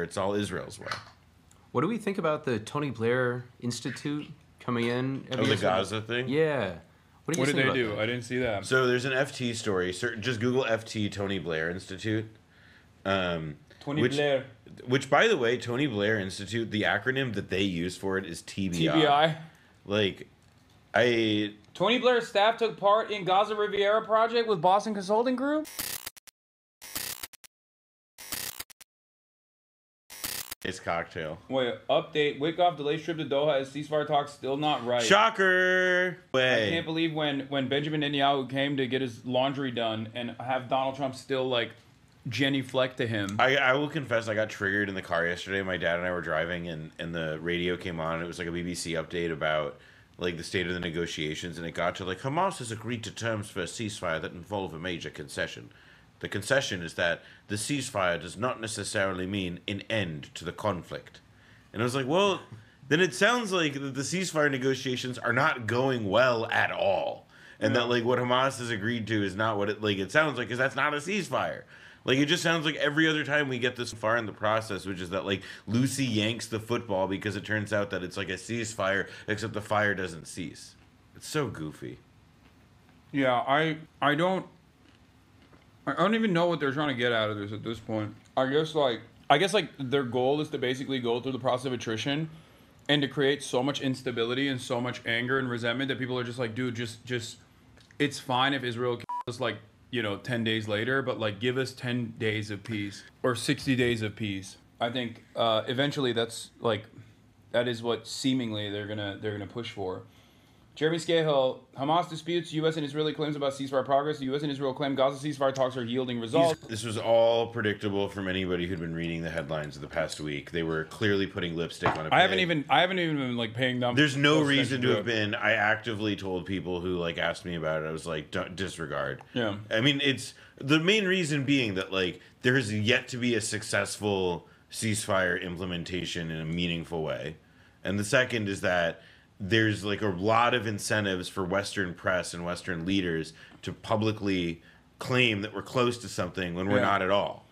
It's all Israel's way. What do we think about the Tony Blair Institute coming in? Oh, the Gaza thing? Yeah. What did they do? I didn't see that. So there's an FT story. Just Google FT Tony Blair Institute. Tony Blair. Which, by the way, Tony Blair Institute, the acronym that they use for it is TBI. TBI. Like, Tony Blair's staff took part in Gaza Riviera project with Boston Consulting Group? It's cocktail. Wait, update. Wickoff delays trip to Doha as ceasefire talks still not right. Shocker! I can't believe when Benjamin Netanyahu came to get his laundry done and have Donald Trump still, like, Jenny Fleck to him. I will confess I got triggered in the car yesterday. My dad and I were driving and the radio came on. It was like a BBC update about like the state of the negotiations, and it got to like Hamas has agreed to terms for a ceasefire that involve a major concession. The concession is that the ceasefire does not necessarily mean an end to the conflict. And I was like, well, then it sounds like the ceasefire negotiations are not going well at all. And that like what Hamas has agreed to is not what it sounds like, because that's not a ceasefire. Like, it just sounds like every other time we get this far in the process, which is that, like, Lucy yanks the football because it turns out that it's like a ceasefire, except the fire doesn't cease. It's so goofy. Yeah, I don't even know what they're trying to get out of this at this point. I guess their goal is to basically go through the process of attrition and to create so much instability and so much anger and resentment that people are just like, dude, just it's fine if Israel kills, like, 10 days later, but like give us 10 days of peace or 60 days of peace. I think eventually that is what seemingly they're gonna push for. Jeremy Scahill, Hamas disputes U.S. and Israeli claims about ceasefire progress. The U.S. and Israel claim Gaza ceasefire talks are yielding results. This was all predictable from anybody who'd been reading the headlines of the past week. They were clearly putting lipstick on a pig. I haven't even been like paying them. There's no reason to have been. I actively told people who like asked me about it. I was like, don't disregard. Yeah. I mean, it's the main reason being that like there has yet to be a successful ceasefire implementation in a meaningful way, and the second is that there's like a lot of incentives for Western press and Western leaders to publicly claim that we're close to something when we're not at all.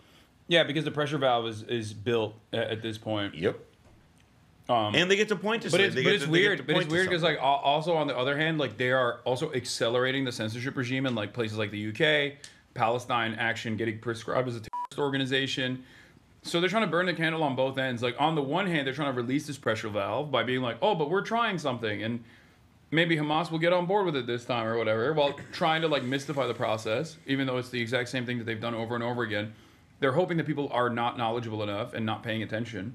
Yeah, because the pressure valve is built at this point. Yep. And they get to point to something. But it's weird because like also on the other hand, like they are also accelerating the censorship regime in like places like the UK, Palestine Action getting prescribed as a terrorist organization. So they're trying to burn the candle on both ends. Like, on the one hand, they're trying to release this pressure valve by being like, oh, but we're trying something. And maybe Hamas will get on board with it this time or whatever, while trying to, like, mystify the process, even though it's the exact same thing that they've done over and over again. They're hoping that people are not knowledgeable enough and not paying attention,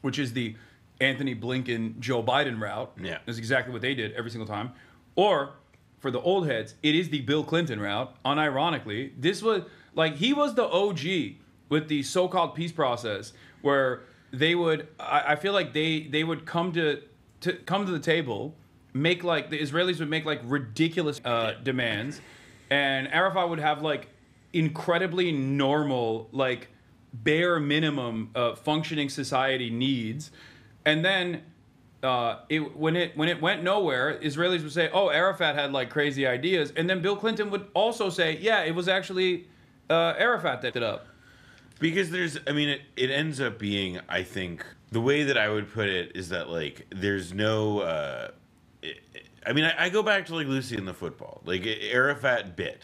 which is the Anthony Blinken, Joe Biden route. Yeah. That's exactly what they did every single time. Or, for the old heads, it is the Bill Clinton route. Unironically, this was, like, he was the OG with the so-called peace process, where they would, I feel like they would come to the table, make like, the Israelis would make like ridiculous demands, and Arafat would have like incredibly normal, like bare minimum functioning society needs, and then when it went nowhere, Israelis would say, oh, Arafat had like crazy ideas, and then Bill Clinton would also say, yeah, it was actually Arafat that did it up. Because it ends up being, I think, the way that I would put it is that, like, there's no, I go back to, like, Lucy and the football. Like, Arafat bit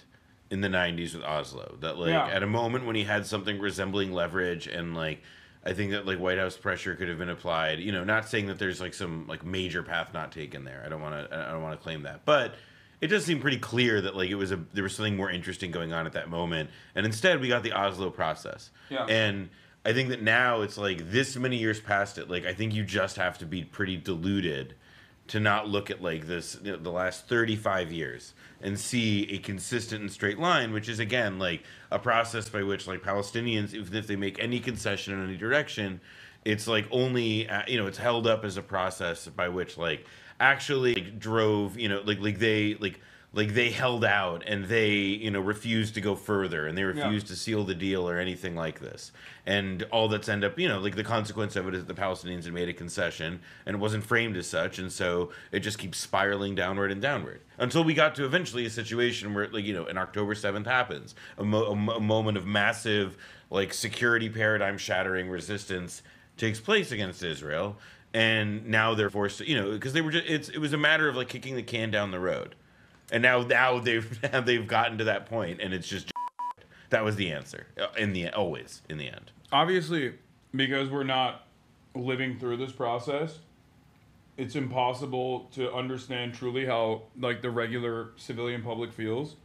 in the 90s with Oslo. That, like, at a moment when he had something resembling leverage and, like, I think that, like, White House pressure could have been applied. Not saying that there's, like, some, like, major path not taken there. I don't want to claim that. But it does seem pretty clear that like there was something more interesting going on at that moment, and instead we got the Oslo process. Yeah. And I think that now it's like this many years past it. Like I think you just have to be pretty deluded to not look at like this the last 35 years and see a consistent and straight line, which is again like a process by which like Palestinians, even if they make any concession in any direction, it's like only it's held up as a process by which like actually drove, like they held out and they, you know, refused to go further and they refused to seal the deal or anything like this. And all that's end up, you know, like the consequence of it is that the Palestinians had made a concession and it wasn't framed as such. And so it just keeps spiraling downward and downward until we got to eventually a situation where, like, you know, an October 7th happens, a moment of massive, like, security paradigm shattering resistance takes place against Israel. And now they're forced to, you know, because they were just, it was a matter of like kicking the can down the road. And now they've gotten to that point, and it's just that was the answer always in the end. Obviously, because we're not living through this process, it's impossible to understand truly how like the regular civilian public feels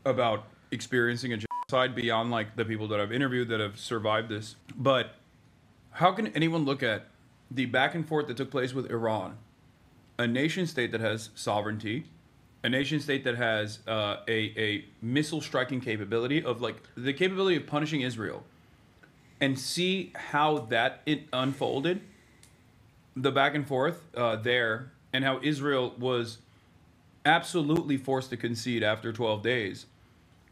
about experiencing a genocide beyond like the people that I've interviewed that have survived this. But how can anyone look at the back and forth that took place with Iran, a nation state that has sovereignty, a nation state that has a missile striking capability of like the capability of punishing Israel, and see how that it unfolded, the back and forth there, and how Israel was absolutely forced to concede after 12 days.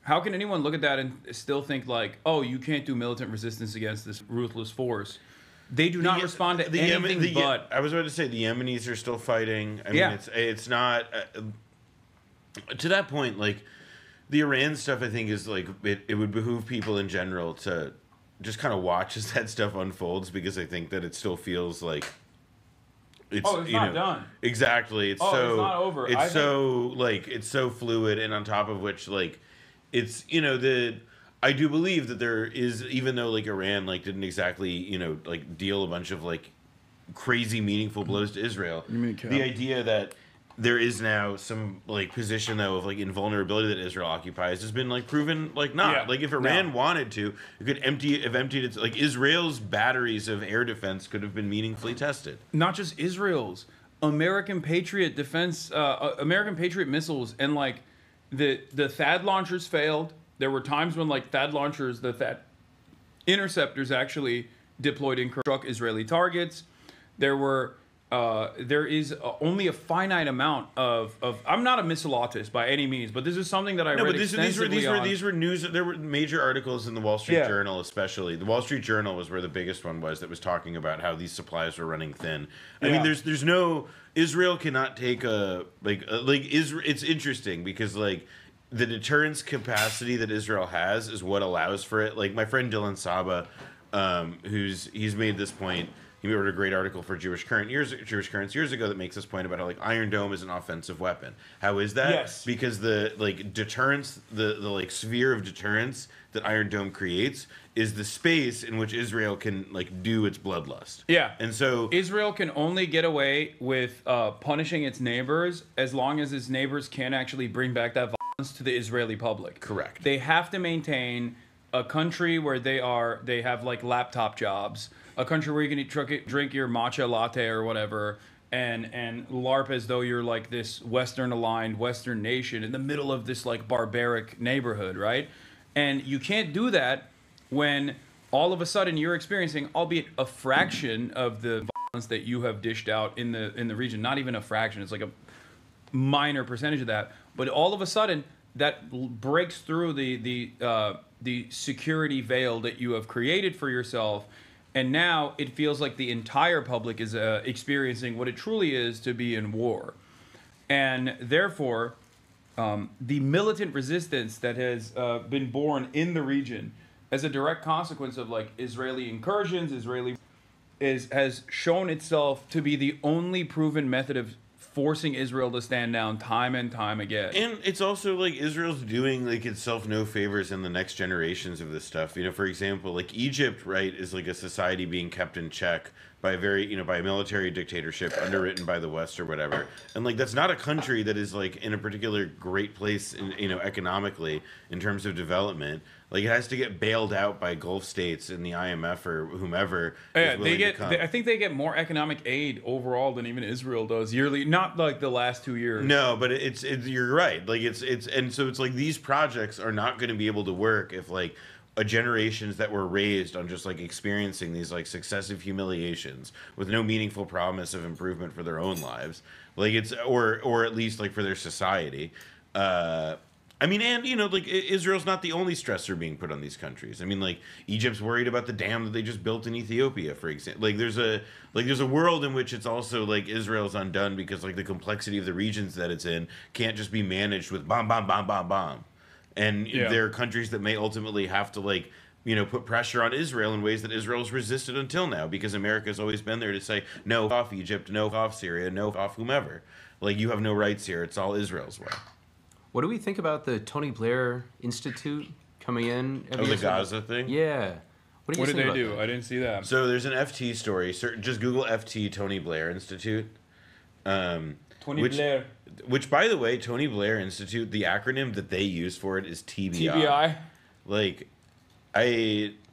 How can anyone look at that and still think like, oh, you can't do militant resistance against this ruthless force? They do not respond to anything but... I was about to say, the Yemenis are still fighting. I mean, it's not... to that point, like, the Iran stuff, I think, is, like, it would behoove people in general to just kind of watch as that stuff unfolds, because I think that it still feels like... It's not done. Exactly. It's not over. It's so fluid, and on top of which, like, it's, you know, I do believe that there is, even though like Iran like didn't exactly, you know, like deal a bunch of like crazy meaningful blows to Israel, the idea that there is now some like position though of like invulnerability that Israel occupies has been like proven like not. Like if Iran wanted to, it could have emptied its, like Israel's batteries of air defense could have been meaningfully tested. Not just Israel's, American Patriot defense, American Patriot missiles, and like the THAAD launchers failed. There were times when like THAAD launchers, the THAAD interceptors actually deployed and struck Israeli targets. There is only a finite amount of I'm not a missilologist by any means, but this is something that I read extensively on. These were news. There were major articles in the Wall Street Journal, especially. The Wall Street Journal was where the biggest one was, that was talking about how these supplies were running thin. I mean, there's no, Israel cannot take it's interesting because like the deterrence capacity that Israel has is what allows for it. Like my friend Dylan Saba, he's made this point. He wrote a great article for Jewish Currents years ago that makes this point about how like Iron Dome is an offensive weapon. How is that? Yes. Because the like deterrence, the like sphere of deterrence that Iron Dome creates is the space in which Israel can like do its bloodlust. Yeah. And so Israel can only get away with punishing its neighbors as long as its neighbors can actually bring back that violence to the Israeli public. Correct. They have to maintain a country where they have like laptop jobs, a country where you can drink your matcha latte or whatever, and LARP as though you're like this Western-aligned Western nation in the middle of this like barbaric neighborhood, right? And you can't do that when all of a sudden you're experiencing, albeit a fraction of the violence that you have dished out in the region, not even a fraction, it's like a minor percentage of that, but all of a sudden that breaks through the security veil that you have created for yourself, and now it feels like the entire public is experiencing what it truly is to be in war. And therefore, the militant resistance that has been born in the region as a direct consequence of like Israeli incursions, has shown itself to be the only proven method of forcing Israel to stand down time and time again. And it's also like Israel's doing like itself no favors in the next generations of this stuff. You know, for example, like Egypt, right, is like a society being kept in check by a military dictatorship underwritten by the West or whatever. And like that's not a country that is like in a particular great place in, you know, economically in terms of development. Like it has to get bailed out by Gulf states and the IMF or whomever. Yeah, I think they get more economic aid overall than even Israel does yearly. Not like the last 2 years. No, but it's you're right. Like it's and so it's like these projects are not going to be able to work if like generations that were raised on just like experiencing these like successive humiliations with no meaningful promise of improvement for their own lives, like it's or at least like for their society. I mean, and you know, like Israel's not the only stressor being put on these countries. I mean, like Egypt's worried about the dam that they just built in Ethiopia, for example. Like there's a world in which it's also like Israel's undone because like the complexity of the regions that it's in can't just be managed with bomb, bomb, bomb, bomb, bomb. And there are countries that may ultimately have to like, you know, put pressure on Israel in ways that Israel's resisted until now, because America's always been there to say no off Egypt, no off Syria, no off whomever. Like you have no rights here. It's all Israel's way. What do we think about the Tony Blair Institute coming in? Oh, the Gaza thing? Yeah. What did they do? I didn't see that. So there's an FT story. Just Google FT Tony Blair Institute. Tony Blair. Which, by the way, Tony Blair Institute, the acronym that they use for it is TBI. TBI. Like,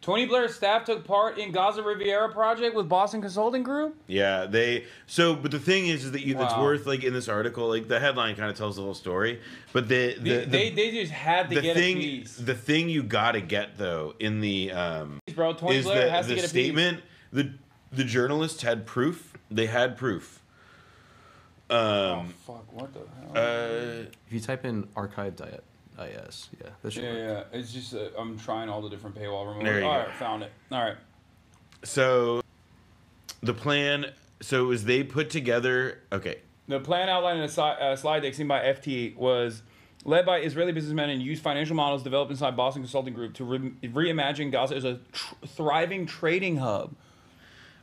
Tony Blair's staff took part in Gaza Riviera project with Boston Consulting Group? Yeah, but the thing is that it's worth, like, in this article, like, the headline kind of tells the whole story, but they just had to get a piece. The thing you gotta get, though, in the, bro, Tony Blair has to get a statement, piece. The journalists had proof. They had proof. Oh, fuck, what the hell? If you type in archived IS, that should work. Yeah. It's just I'm trying all the different paywall removals. There you go. All right, found it. All right. So the plan. So was they put together? Okay. The plan outlined in a slide deck seen by FT was led by Israeli businessmen and used financial models developed inside Boston Consulting Group to reimagine Gaza as a thriving trading hub.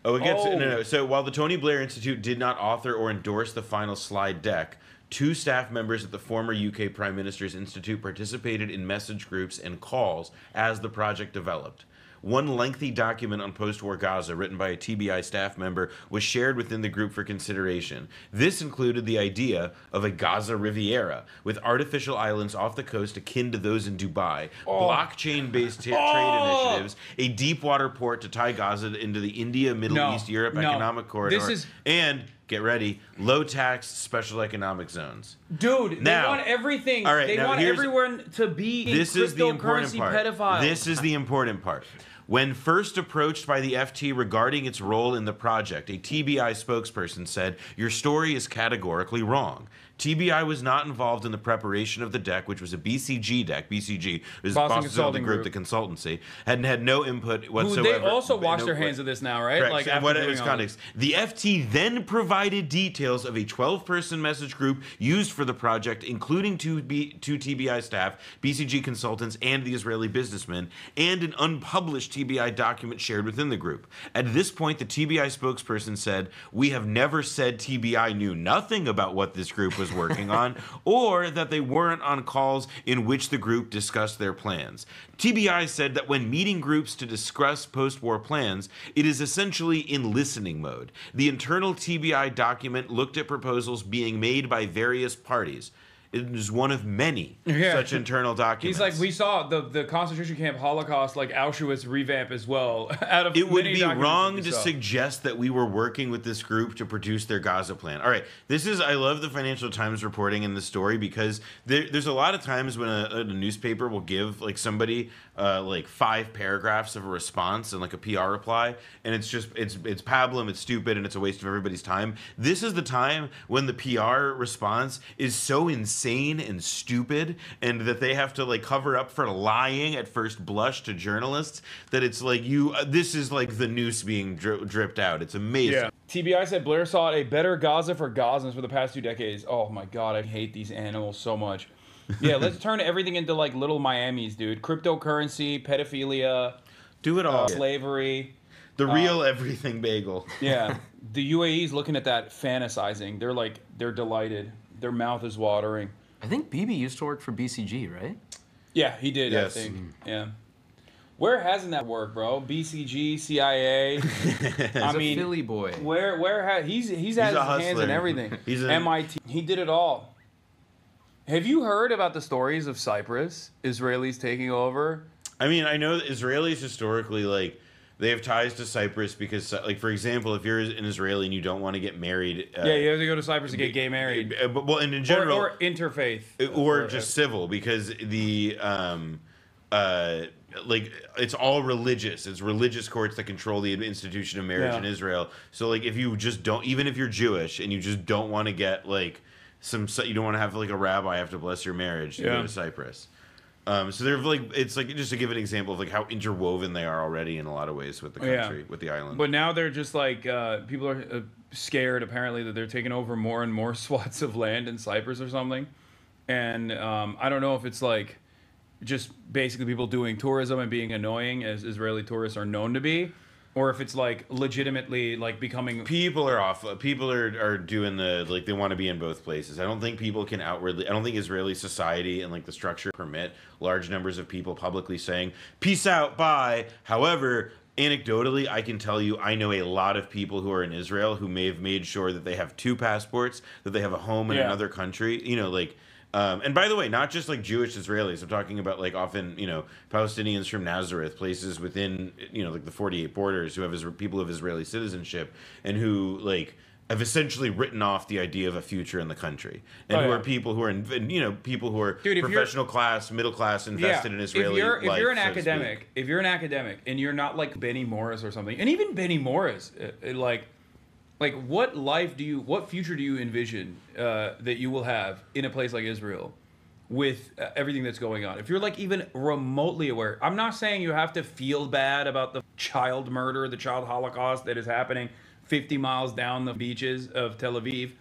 Oh, it gets no. So while the Tony Blair Institute did not author or endorse the final slide deck, 2 staff members at the former UK Prime Minister's Institute participated in message groups and calls as the project developed. One lengthy document on post-war Gaza written by a TBI staff member was shared within the group for consideration. This included the idea of a Gaza Riviera with artificial islands off the coast akin to those in Dubai, blockchain-based trade initiatives, a deep water port to tie Gaza into the India, Middle East, Europe economic corridor, and get ready, low-tax special economic zones. Dude, they want everything. All right, they want everyone to be cryptocurrency pedophiles. This is the important part. When first approached by the FT regarding its role in the project, a TBI spokesperson said, "Your story is categorically wrong. TBI was not involved in the preparation of the deck, which was a BCG deck. BCG is Boston Consulting Group, the consultancy, and had no input whatsoever." Who they also wash their hands of this now, right? Correct. Like, and what is context? The FT then provided details of a 12-person message group used for the project, including two TBI staff, BCG consultants, and the Israeli businessmen, and an unpublished TBI document shared within the group. At this point, the TBI spokesperson said, "We have never said TBI knew nothing about what this group was working on, or that they weren't on calls in which the group discussed their plans." TBI said that when meeting groups to discuss post-war plans, it is essentially in listening mode. The internal TBI document looked at proposals being made by various parties. It is one of many such internal documents. He's like, we saw the concentration camp Holocaust, like Auschwitz revamp as well. It would be wrong to suggest that we were working with this group to produce their Gaza plan. All right, I love the Financial Times reporting in this story, because there's a lot of times when a newspaper will give like somebody like 5 paragraphs of a response and like a PR reply, and it's pablum, it's stupid, and it's a waste of everybody's time. This is the time when the PR response is so insane and stupid, and that they have to like cover up for lying at first blush to journalists, that it's like this is like the noose being dripped out. It's amazing. Yeah. TBI said Blair sought a better Gaza for Gazans for the past 2 decades. Oh my God, I hate these animals so much. Yeah, let's turn everything into like little Miamis, dude. Cryptocurrency, pedophilia, do it all. Slavery. The real everything bagel. Yeah. The UAE's looking at that fantasizing. They're delighted. Their mouth is watering. I think Bibi used to work for BCG, right? Yeah, he did, yes. I think. Yeah. Where hasn't that worked, bro? BCG, CIA. I mean, a Philly boy. He's had his hands in everything. He's MIT. He did it all. Have you heard about the stories of Cyprus? Israelis taking over? I mean, I know that Israelis historically, like, they have ties to Cyprus because, like, for example, if you're an Israeli and you don't want to get married... you have to go to Cyprus to get gay married. Well, and in general... Or interfaith. Or just civil, because the... like it's all religious. It's religious courts that control the institution of marriage in Israel. So like if you just don't, even if you're Jewish and you just don't want to get like you don't want to have like a rabbi have to bless your marriage to go to Cyprus. So they're like, it's like, just to give an example of like how interwoven they are already in a lot of ways with the country, with the island. But now they're just like, people are scared apparently that they're taking over more and more swaths of land in Cyprus or something. And I don't know if it's like just basically people doing tourism and being annoying as Israeli tourists are known to be, or if it's like legitimately like becoming... People are off. People are doing like they want to be in both places. I don't think people can outwardly... I don't think Israeli society and like the structure permit large numbers of people publicly saying, peace out, bye. However, anecdotally, I can tell you I know a lot of people who are in Israel who may have made sure that they have 2 passports, that they have a home in another country. You know, like... and by the way, not just like Jewish Israelis. I'm talking about like often, Palestinians from Nazareth, places within, like the 48 borders who have people of Israeli citizenship and who like have essentially written off the idea of a future in the country, and who are people who are, people who are professional class, middle class, invested in Israeli life. If you're an academic, and you're not like Benny Morris or something, and even Benny Morris, like what future do you envision that you will have in a place like Israel with everything that's going on? If you're like even remotely aware, I'm not saying you have to feel bad about the child murder, the child Holocaust that is happening 50 miles down the beaches of Tel Aviv,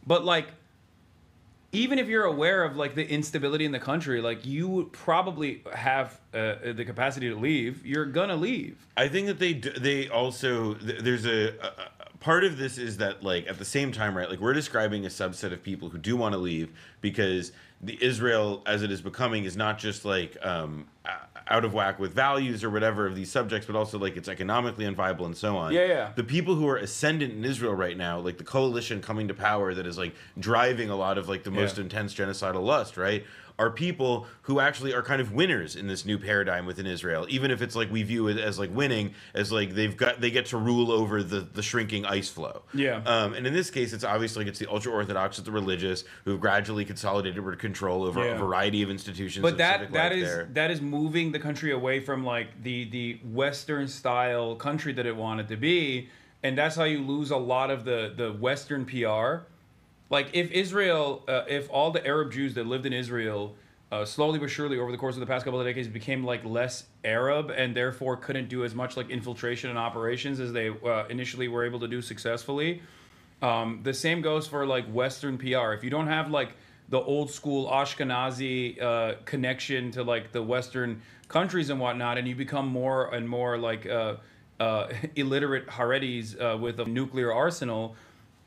but like, even if you're aware of like the instability in the country, like you would probably have the capacity to leave. You're gonna leave. I think that they also, there's a part of this is that like at the same time, right, like we're describing a subset of people who do want to leave because the Israel as it is becoming is not just like out of whack with values or whatever of these subjects, but also like it's economically unviable and so on. The people who are ascendant in Israel right now, like the coalition coming to power that is like driving a lot of like the most intense genocidal lust, right, are people who actually are kind of winners in this new paradigm within Israel, even if it's like we view it as like winning, as like they get to rule over the shrinking ice flow. And in this case, it's obviously it's the ultra orthodox, it's the religious who've gradually consolidated control over a variety of institutions. But that is moving the country away from like the Western style country that it wanted to be, and that's how you lose a lot of the Western PR. Like if Israel, if all the Arab Jews that lived in Israel slowly but surely over the course of the past couple of decades became like less Arab and therefore couldn't do as much like infiltration and operations as they initially were able to do successfully, the same goes for like Western PR. If you don't have like the old school Ashkenazi connection to like the Western countries and whatnot, and you become more and more like illiterate Haredis with a nuclear arsenal,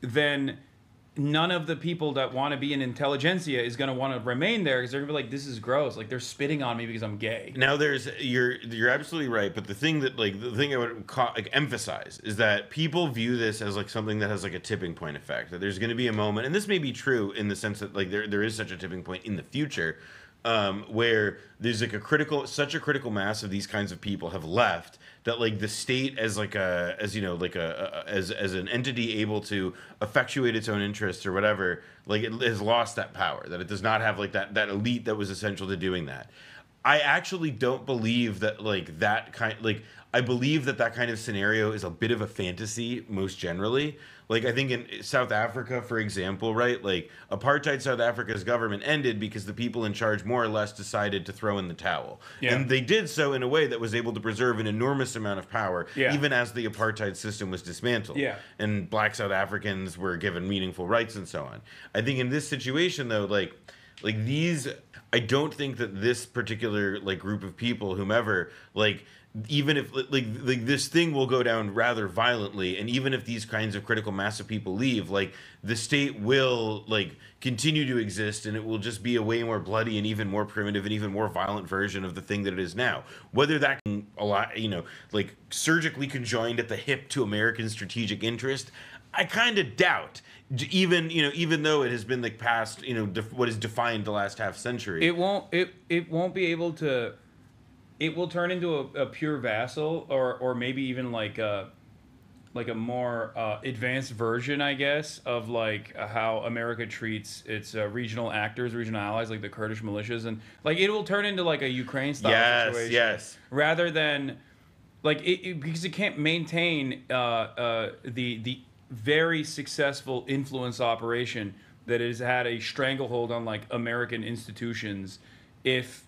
then none of the people that want to be in intelligentsia is going to want to remain there because they're going to be like, this is gross. Like, they're spitting on me because I'm gay. Now, you're absolutely right. But the thing I would emphasize is that people view this as like something that has like a tipping point effect. That there's going to be a moment, and this may be true in the sense that like there is such a tipping point in the future, where there's like such a critical mass of these kinds of people have left that like the state as an entity able to effectuate its own interests or whatever, like it has lost that power, that it does not have like that elite that was essential to doing that. I actually don't believe that like that kind, like I believe that kind of scenario is a bit of a fantasy most generally. Like I think in South Africa, for example, right, like apartheid South Africa's government ended because the people in charge more or less decided to throw in the towel. And they did so in a way that was able to preserve an enormous amount of power, even as the apartheid system was dismantled. And black South Africans were given meaningful rights and so on. I think in this situation, though, like these, I don't think that this particular like group of people, whomever, like even if like this thing will go down rather violently, and even if these kinds of critical mass of people leave, like the state will like continue to exist, and it will just be a way more bloody and even more primitive and even more violent version of the thing that it is now. Whether that can a lot, like surgically conjoined at the hip to American strategic interest, I kind of doubt. Even though it has been like past, what has defined the last half century, it won't be able to. It will turn into a pure vassal, or maybe even like like a more advanced version, I guess, of like how America treats its regional actors, regional allies, like the Kurdish militias, and like it will turn into like a Ukraine style situation, rather than like because it can't maintain the very successful influence operation that has had a stranglehold on like American institutions. If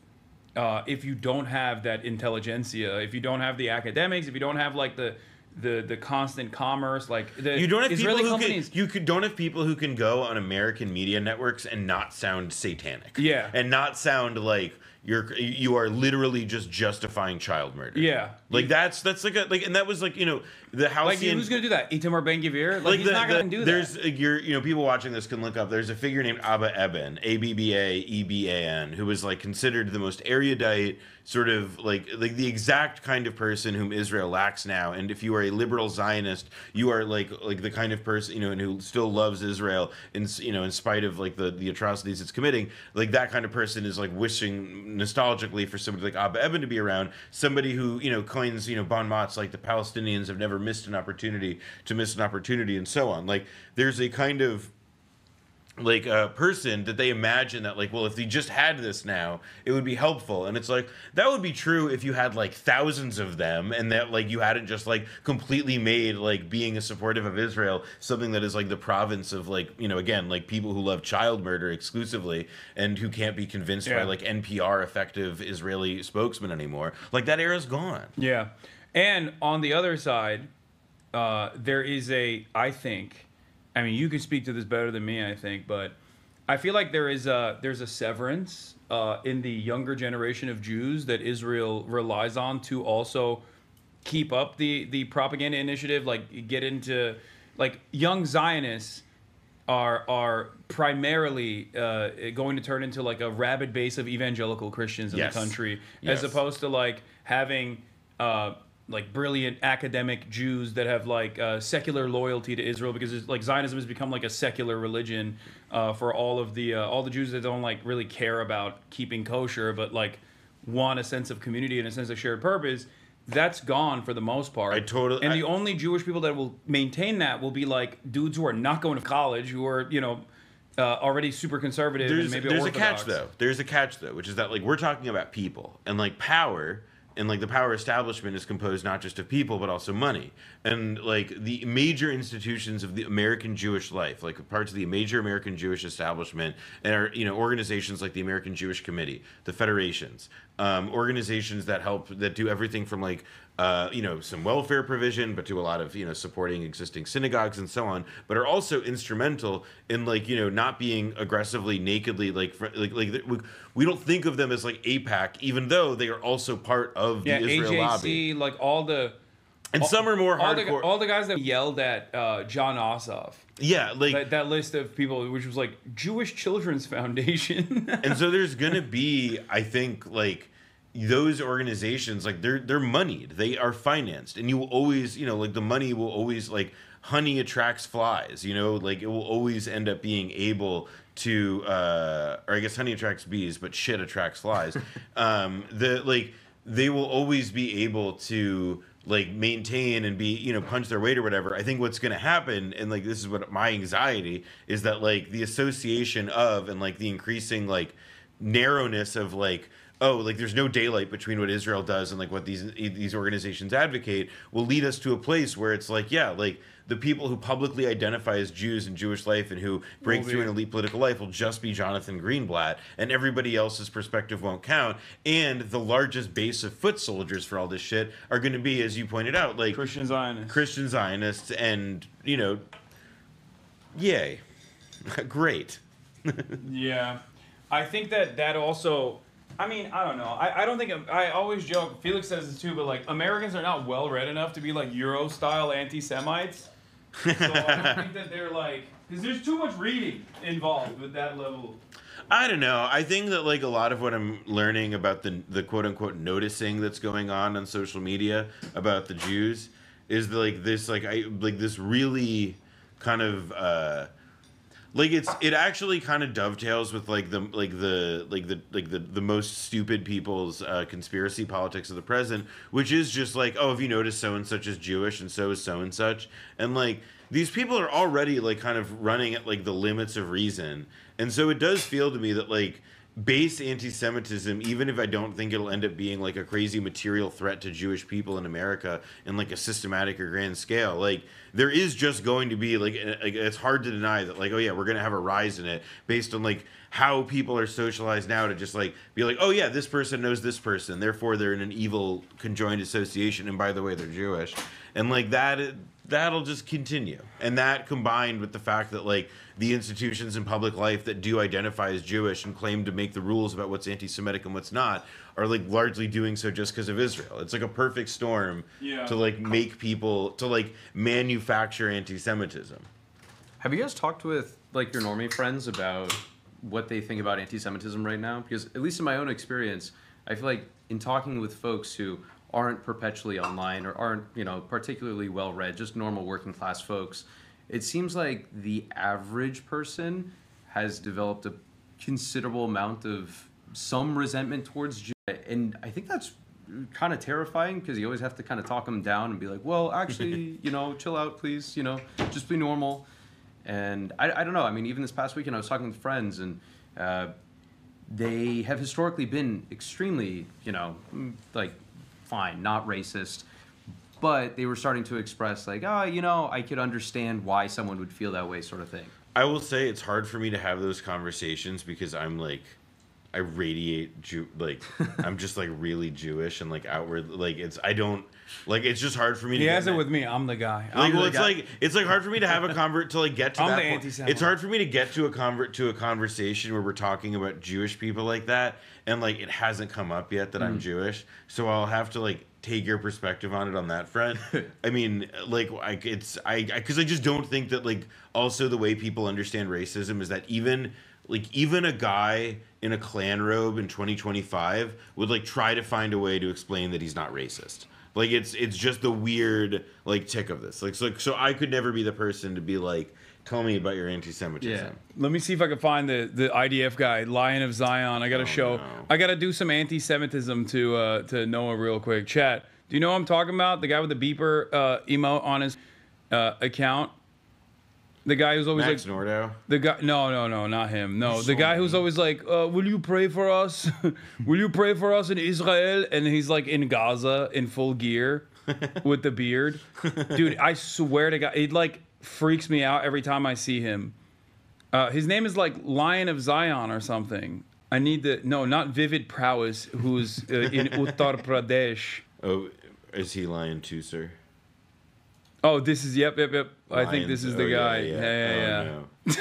you don't have that intelligentsia, if you don't have the academics, if you don't have like the constant commerce, like the you don't have Israeli people who companies. don't have people who can go on American media networks and not sound satanic. Yeah. And not sound like you are literally just justifying child murder. Yeah. Like that's like a like, and that was like, you know, the Halcyon. Like who's gonna do that? Itamar Ben-Gvir? Like he's not gonna do that. There's people watching this can look up. There's a figure named Abba Eban, Abba-Eban, who was like considered the most erudite, sort of like the exact kind of person whom Israel lacks now. And if you are a liberal Zionist, you are like the kind of person, you know, and who still loves Israel in spite of like the atrocities it's committing. Like that kind of person is like wishing nostalgically for somebody like Abba Eban to be around, somebody who, you know, coins, you know, bon mots like the Palestinians have never missed an opportunity to miss an opportunity and so on. Like there's a kind of like a person that they imagine that like, well, if they just had this now, it would be helpful. And it's like, that would be true if you had like thousands of them and that like you hadn't just like completely made like being a supportive of Israel something that is like the province of like, you know, again, like people who love child murder exclusively and who can't be convinced by like NPR effective Israeli spokesman anymore. Like that era's gone. Yeah. And on the other side, there is I mean, you can speak to this better than me, I think, but I feel like there's a severance in the younger generation of Jews that Israel relies on to also keep up the propaganda initiative, like get into like young Zionists are primarily going to turn into like a rabid base of evangelical Christians in the country, as opposed to like having like brilliant academic Jews that have like secular loyalty to Israel, because it's, like Zionism has become like a secular religion for all the Jews that don't like really care about keeping kosher, but like want a sense of community and a sense of shared purpose. That's gone for the most part. The only Jewish people that will maintain that will be like dudes who are not going to college, who are, you know, already super conservative and maybe There's Orthodox. a catch though, which is that like we're talking about people and like power. And like the power establishment is composed not just of people but also money. And like the major institutions of the American Jewish life, like parts of the major American Jewish establishment, and are, you know, organizations like the American Jewish Committee, the federations, organizations that do everything from like you know, some welfare provision, but do a lot of, you know, supporting existing synagogues and so on, but are also instrumental in like, you know, not being aggressively nakedly like we don't think of them as like AIPAC, even though they are also part of the Israel AJC, lobby. like all the and some are more hardcore. All the guys that yelled at John Ossoff. Yeah, like that list of people, which was like Jewish Children's Foundation. And so there's gonna be, I think, like those organizations, like they're moneyed, they are financed, and you will always, you know, like the money will always, like honey attracts flies, you know, like it will always end up being able to or I guess honey attracts bees, but shit attracts flies. They will always be able to like maintain and be, you know, punch their weight or whatever. I think what's going to happen, and like this is what my anxiety is, that like the association of and like the increasing like narrowness of like, oh, like there's no daylight between what Israel does and like what these organizations advocate will lead us to a place where it's like, yeah, like the people who publicly identify as Jews in Jewish life and who break through an elite political life will just be Jonathan Greenblatt, and everybody else's perspective won't count. And the largest base of foot soldiers for all this shit are going to be, as you pointed out, like Christian Zionists, and, you know, yay, great. Yeah, I think that also. I mean, I don't know. I don't think I always joke. Felix says this too, but like Americans are not well read enough to be like Euro style anti-Semites. So I don't think that they're like, because there's too much reading involved with that level. I don't know. I think that like a lot of what I'm learning about the quote unquote noticing that's going on social media about the Jews is like this, like this really kind of Like it actually kind of dovetails with like the most stupid people's conspiracy politics of the present, which is just like, oh, have you noticed so and such is Jewish and so is so and such, and like these people are already like kind of running at like the limits of reason, and so it does feel to me that like base anti-Semitism, even if I don't think it'll end up being like a crazy material threat to Jewish people in America in like a systematic or grand scale, like there is just going to be like it's hard to deny that like, oh yeah, we're going to have a rise in it based on like how people are socialized now to just like be like, oh yeah, this person knows this person, therefore they're in an evil conjoined association, and by the way, they're Jewish, and like that'll just continue. And that combined with the fact that like the institutions in public life that do identify as Jewish and claim to make the rules about what's anti-Semitic and what's not are like largely doing so just because of Israel. It's like a perfect storm to like make people to like manufacture anti-Semitism. Have you guys talked with like your normie friends about what they think about anti-Semitism right now? Because at least in my own experience, I feel like in talking with folks who aren't perpetually online or aren't, you know, particularly well-read, just normal working class folks, it seems like the average person has developed a considerable amount of some resentment towards Jews. And I think that's kind of terrifying because you always have to kind of talk them down and be like, well, actually, you know, chill out, please, you know, just be normal. And I don't know. I mean, even this past weekend, I was talking with friends, and they have historically been extremely, you know, like, fine, not racist. But they were starting to express like, oh, you know, I could understand why someone would feel that way, sort of thing. I will say it's hard for me to have those conversations because I'm like, I radiate like I'm just like really Jewish and like outward, like it's just hard for me to He get has it that. with me. I'm the guy. Like, well, guy. it's like hard for me to have a convert to like get to I'm that the point. anti-Semite. It's hard for me to get to a conversation where we're talking about Jewish people like that, and like it hasn't come up yet that I'm Jewish, so I'll have to like take your perspective on it on that front. I mean, like because I just don't think that like also the way people understand racism is that even a guy in a Klan robe in 2025 would like try to find a way to explain that he's not racist. Like it's just the weird like tick of this. Like so I could never be the person to be like, tell me about your anti-Semitism. Yeah. Let me see if I can find the IDF guy, Lion of Zion. I got to show. No. I got to do some anti-Semitism to Noah real quick. Chat. Do you know what I'm talking about? The guy with the beeper emote on his account. The guy who's always Max like Nordau? the guy. No, not him. No, the guy who's always like, "Will you pray for us? Will you pray for us in Israel?" And he's like in Gaza in full gear with the beard. Dude, I swear to God, it like freaks me out every time I see him. His name is like Lion of Zion or something. I need the not Vivid Prowess, who's in Uttar Pradesh. Oh, is he lying too, sir? Oh, this is yep. I think this is the guy. Yeah. Yeah.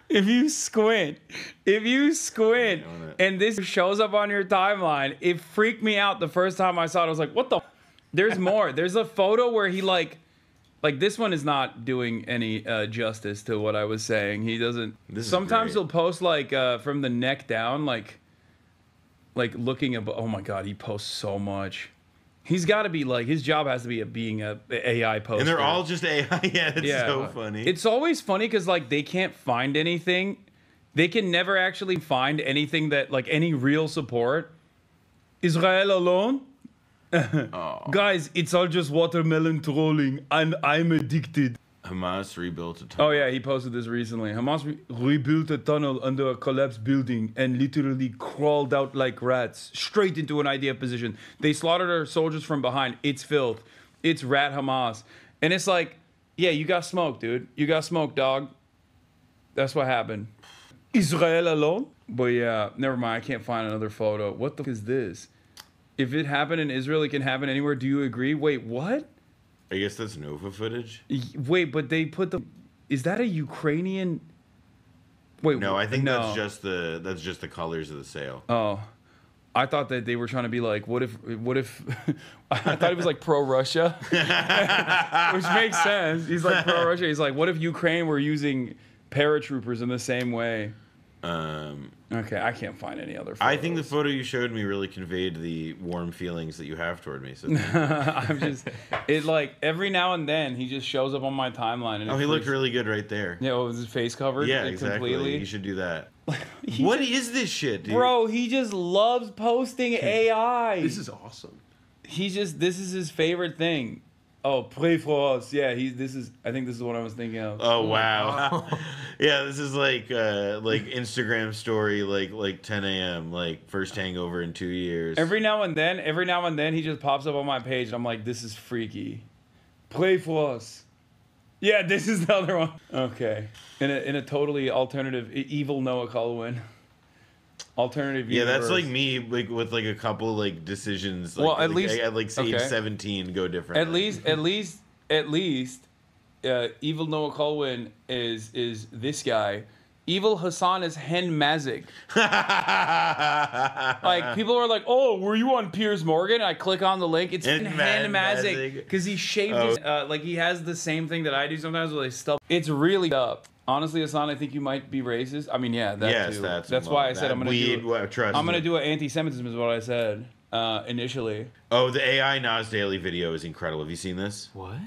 If you squint, and this shows up on your timeline, it freaked me out the first time I saw it. I was like, "What the?" There's more. There's a photo where he like this one is not doing any justice to what I was saying. He doesn't. Sometimes he'll post like from the neck down, like looking at. Oh my God, he posts so much. He's got to be like, his job has to be being a AI poster. And they're all just AI. Yeah, it's so funny. It's always funny because like they can't find anything. They can never actually find anything that like any real support. Israel alone? Guys, it's all just watermelon trolling and I'm addicted. Hamas rebuilt a tunnel. Oh yeah, he posted this recently. Hamas rebuilt a tunnel under a collapsed building and literally crawled out like rats straight into an IDF position. They slaughtered our soldiers from behind. It's filth. It's rat Hamas. And it's like, yeah, you got smoked, dude. You got smoked, dog. That's what happened. Israel alone? But yeah, never mind. I can't find another photo. What the f is this? If it happened in Israel, it can happen anywhere. Do you agree? Wait, what? I guess that's Nova footage. Wait, but they put the. Is that a Ukrainian? Wait, no, I think no. that's just the colors of the sail. Oh, I thought that they were trying to be like, what if? I thought it was like pro-Russia, which makes sense. He's like pro-Russia. He's like, what if Ukraine were using paratroopers in the same way? Okay, I can't find any other photos. I think the photo you showed me really conveyed the warm feelings that you have toward me. So I'm just, it like every now and then he just shows up on my timeline. And he looked really good right there. Yeah, with his face covered. Yeah, exactly. Completely. You should do that. What is this shit, dude? Bro, he just loves posting AI. This is awesome. This is his favorite thing. Oh, pray for us. Yeah, I think this is what I was thinking of. Oh wow. Yeah, this is like Instagram story like 10 a.m. like first hangover in 2 years. Every now and then he just pops up on my page and I'm like, this is freaky. Pray for us. Yeah, this is the other one. Okay. In a totally alternative evil Noah Colwyn. Alternative universe. Yeah, that's like me, like with like a couple like decisions. Like, well, at least at like age 17, go different. At least, evil Noah Colwyn is this guy. Evil Hasan is Hen Mazik. Like people are like, oh, were you on Piers Morgan? I click on the link. It's Hen Mazik because he shaved his like he has the same thing that I do sometimes with his stuff. It's really up. Honestly, Hasan, I think you might be racist. I mean, yeah, that too. That's why I said I'm gonna do an anti-Semitism is what I said initially. Oh, the AI Nas Daily video is incredible. Have you seen this? What?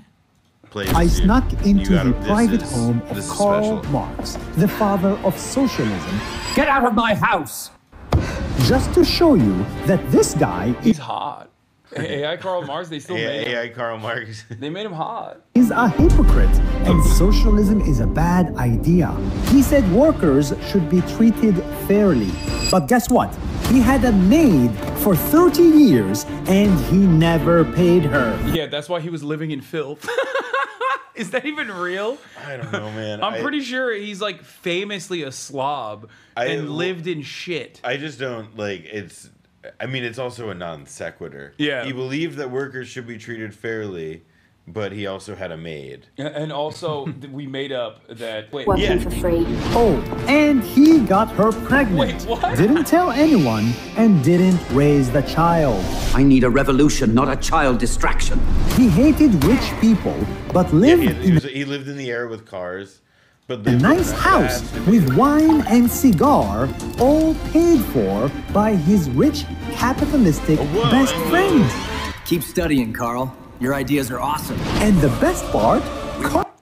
I snuck into the private home of Karl Marx, the father of socialism. Get out of my house! Just to show you that this guy He's hot. AI Karl Marx, they still made him. AI Karl Marx. They made him hot. is a hypocrite and socialism is a bad idea. He said workers should be treated fairly. But guess what? He had a maid for 30 years and he never paid her. Yeah, that's why he was living in filth. Is that even real? I don't know, man. I'm pretty sure he's like famously a slob and lived in shit. I just don't like it's. I mean, it's also a non sequitur. Yeah. He believed that workers should be treated fairly, but he also had a maid. And also, we made up that. Wait, Working for free. Oh, and he got her pregnant. Wait, what? Didn't tell anyone and didn't raise the child. I need a revolution, not a child distraction. He hated rich people, but lived He lived in the air with cars, but in a nice house with wine and cigar, all paid for by his rich capitalistic best friend. Keep studying, Carl. Your ideas are awesome. And the best part,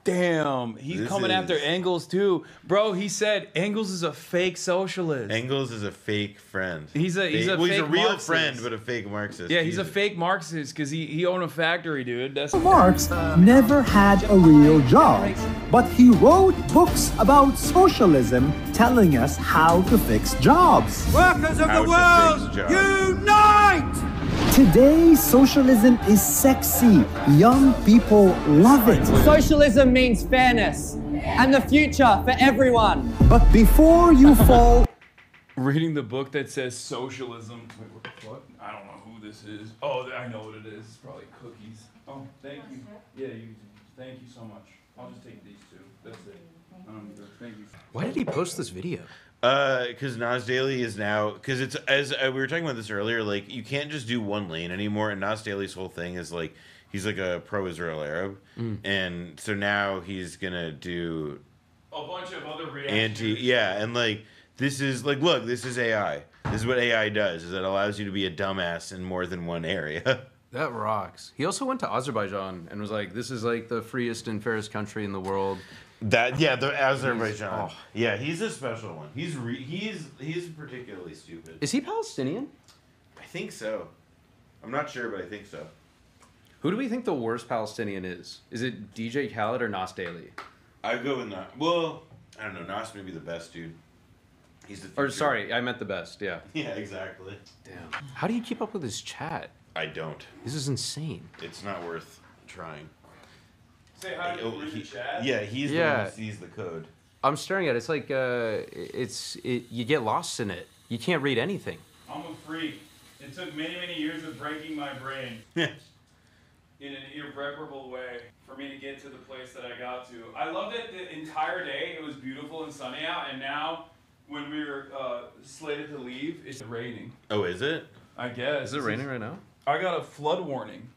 damn, he's coming after Engels too, bro. He said Engels is a fake socialist. Engels is a fake friend. He's a he's a fake real Marxist. friend, but a fake Marxist. Yeah, he's a fake Marxist because he owned a factory, dude. That's Marx never had a real job, but he wrote books about socialism telling us how to fix jobs. Workers of How the to world, fix jobs. unite! Today, socialism is sexy. Young people love it. Socialism means fairness and the future for everyone. But before you fall... reading the book that says socialism. Wait, what the fuck? I don't know who this is. Oh, I know what it is. It's probably cookies. Oh, thank you. Yeah, thank you so much. I'll just take these two. That's it. Thank you. Why did he post this video? Because Nas Daily is now, because it's, as we were talking about this earlier, like, you can't just do one lane anymore, and Nas Daily's whole thing is, like, he's, like, a pro-Israel Arab, and so now he's gonna do A bunch of other reactions. and, like, this is, like, look, this is AI. This is what AI does, is it allows you to be a dumbass in more than one area. That rocks. He also went to Azerbaijan and was like, this is like the freest and fairest country in the world. The Azerbaijan. Yeah, he's a special one. He's particularly stupid. Is he Palestinian? I think so. I'm not sure, but I think so. Who do we think the worst Palestinian is? Is it DJ Khaled or Nas Daily? I'd go with Nas. Well, I don't know. Nas may be the best, dude. He's the future. Or sorry, I meant the best, yeah. Yeah, exactly. Damn. How do you keep up with his chat? I don't. This is insane. It's not worth trying. Say hi to the chat. Yeah, he's the one who sees the code. I'm staring at it. It's like, you get lost in it. You can't read anything. I'm a freak. It took many, many years of breaking my brain in an irreparable way for me to get to the place that I got to. I loved it the entire day. It was beautiful and sunny out, and now when we were slated to leave, it's raining. Oh, is it? I guess. Is it raining right now? I got a flood warning.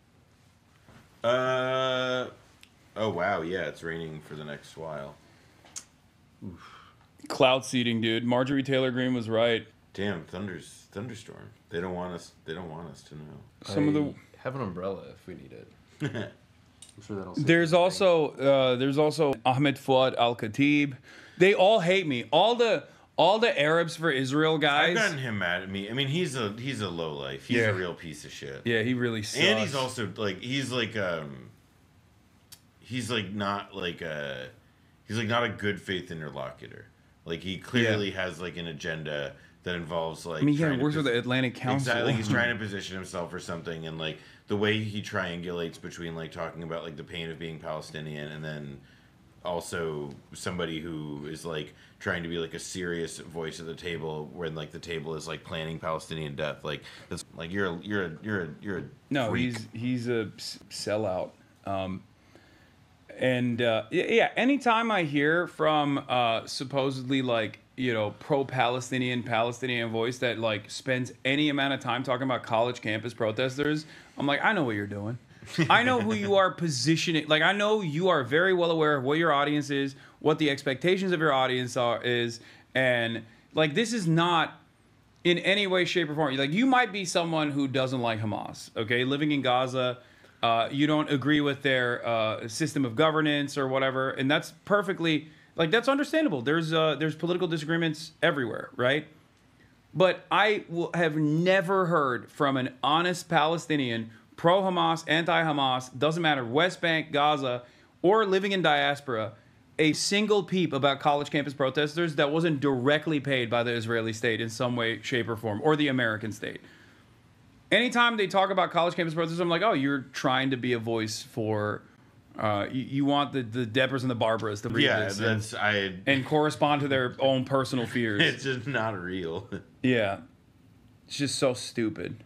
Oh wow, yeah, it's raining for the next while. Oof. Cloud seeding, dude. Marjorie Taylor Greene was right. Damn, thunderstorm. They don't want us to know. Some of the have an umbrella if we need it. I'm sure that'll. There's also Ahmed Fuad Al Khatib. They all hate me. All the Arabs for Israel guys. I've gotten him mad at me. I mean, he's a low life. He's a real piece of shit. Yeah, he really sucks. And he's also he's not a good faith interlocutor. Like he clearly has like an agenda that involves like. I mean, he works with the Atlantic Council. Exactly, he's trying to position himself for something, and like the way he triangulates between like talking about like the pain of being Palestinian, and then also somebody who is like trying to be like a serious voice at the table when like the table is like planning Palestinian death. Like that's like you're a no, freak. he's a sellout. Anytime I hear from supposedly like pro-Palestinian voice that like spends any amount of time talking about college campus protesters, I'm like, I know what you're doing. I know who you are positioning. Like, I know you are very well aware of what your audience is, what the expectations of your audience is, and like this is not in any way, shape, or form. Like, you might be someone who doesn't like Hamas, okay, living in Gaza. You don't agree with their system of governance or whatever, and that's perfectly that's understandable. There's political disagreements everywhere, right? But I have never heard from an honest Palestinian, pro-Hamas, anti-Hamas, doesn't matter, West Bank, Gaza, or living in diaspora, a single peep about college campus protesters that wasn't directly paid by the Israeli state in some way, shape, or form, or the American state. Anytime they talk about college campus protesters, I'm like, oh, you're trying to be a voice for... you want the Debras and the Barbaras to read this and correspond to their own personal fears. It's just not real. Yeah. It's just so stupid.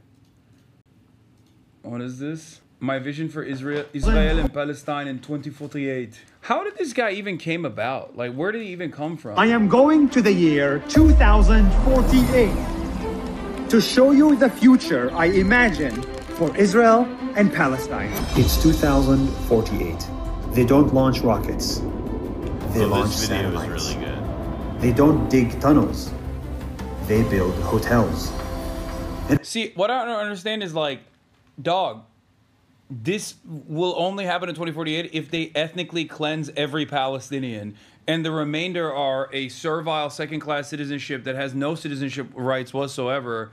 What is this? My vision for Israel and Palestine in 2048. How did this guy even came about? Like, where did he even come from? I am going to the year 2048 to show you the future I imagine for Israel and Palestine. It's 2048. They don't launch rockets. They launch this video satellites. is really good. They don't dig tunnels. They build hotels. See, what I don't understand is like, dog, this will only happen in 2048 if they ethnically cleanse every Palestinian, and the remainder are a servile second-class citizenship that has no citizenship rights whatsoever,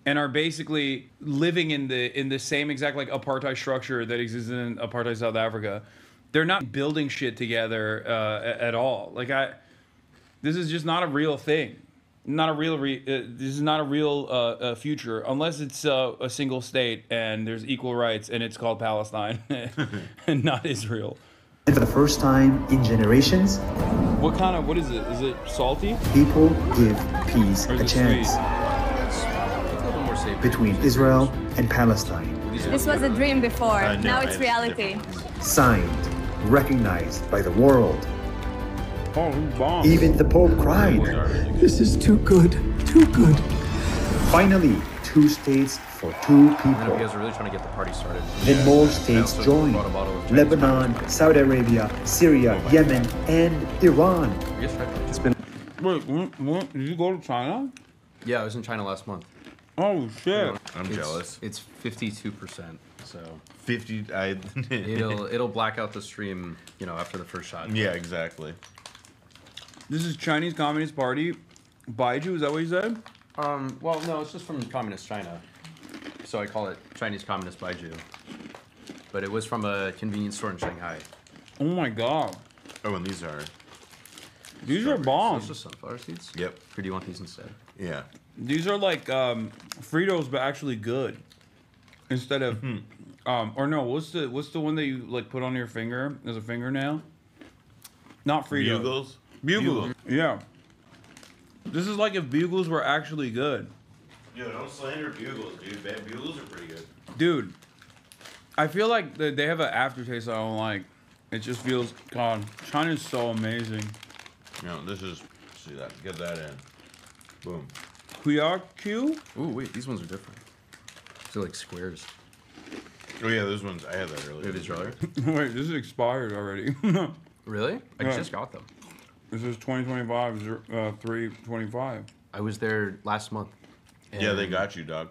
and are basically living in the same exact like apartheid structure that exists in apartheid South Africa. They're not building shit together at all. Like this is just not a real thing. Not a real. This is not a real future unless it's a single state and there's equal rights and it's called Palestine and not Israel. And for the first time in generations, what is it? Is it salty? people give peace Or is a it chance between Israel and Palestine. This was a dream before. No, Now it's it's reality. Signed, recognized by the world. Oh, bomb. Even the Pope cried. This is too good, too good. Finally, 2 states for 2 You people. guys are really trying to get the party started. Then more states also joined. bought a bottle of Chinese Lebanon, Saudi Arabia, Syria, Yemen, and Iran. You guys tried it? It's been. Wait, what? Did you go to China? Yeah, I was in China last month. Oh shit! I'm jealous. It's 52%. So 50. it'll black out the stream, after the first shot. Yeah, exactly. This is Chinese Communist Party. Baiju, is that what you said? Well, no, it's just from Communist China. So I call it Chinese Communist Baiju. But it was from a convenience store in Shanghai. Oh my god. Oh, and these are. These are So bombs. it's just sunflower seeds? Yep. Or do you want these instead? Yeah. These are like Fritos, but actually good. Instead of, or no, what's the one that you like put on your finger as a fingernail? Not Fritos. Bugles. Bugles. Yeah. This is like if Bugles were actually good. Yo, don't slander Bugles, dude. Bad Bugles are pretty good. Dude, I feel like they have an aftertaste I don't like. It just feels, God, China's so amazing. This is, see that, get that in. Boom. Kuyaku? Ooh, wait, these ones are different. They're like squares. Oh yeah, those ones, I had that earlier. Wait, these earlier? Wait, this is expired already. Really? I Yeah. just got them. This is 2025, 3/25. I was there last month. Yeah, they got you, dog.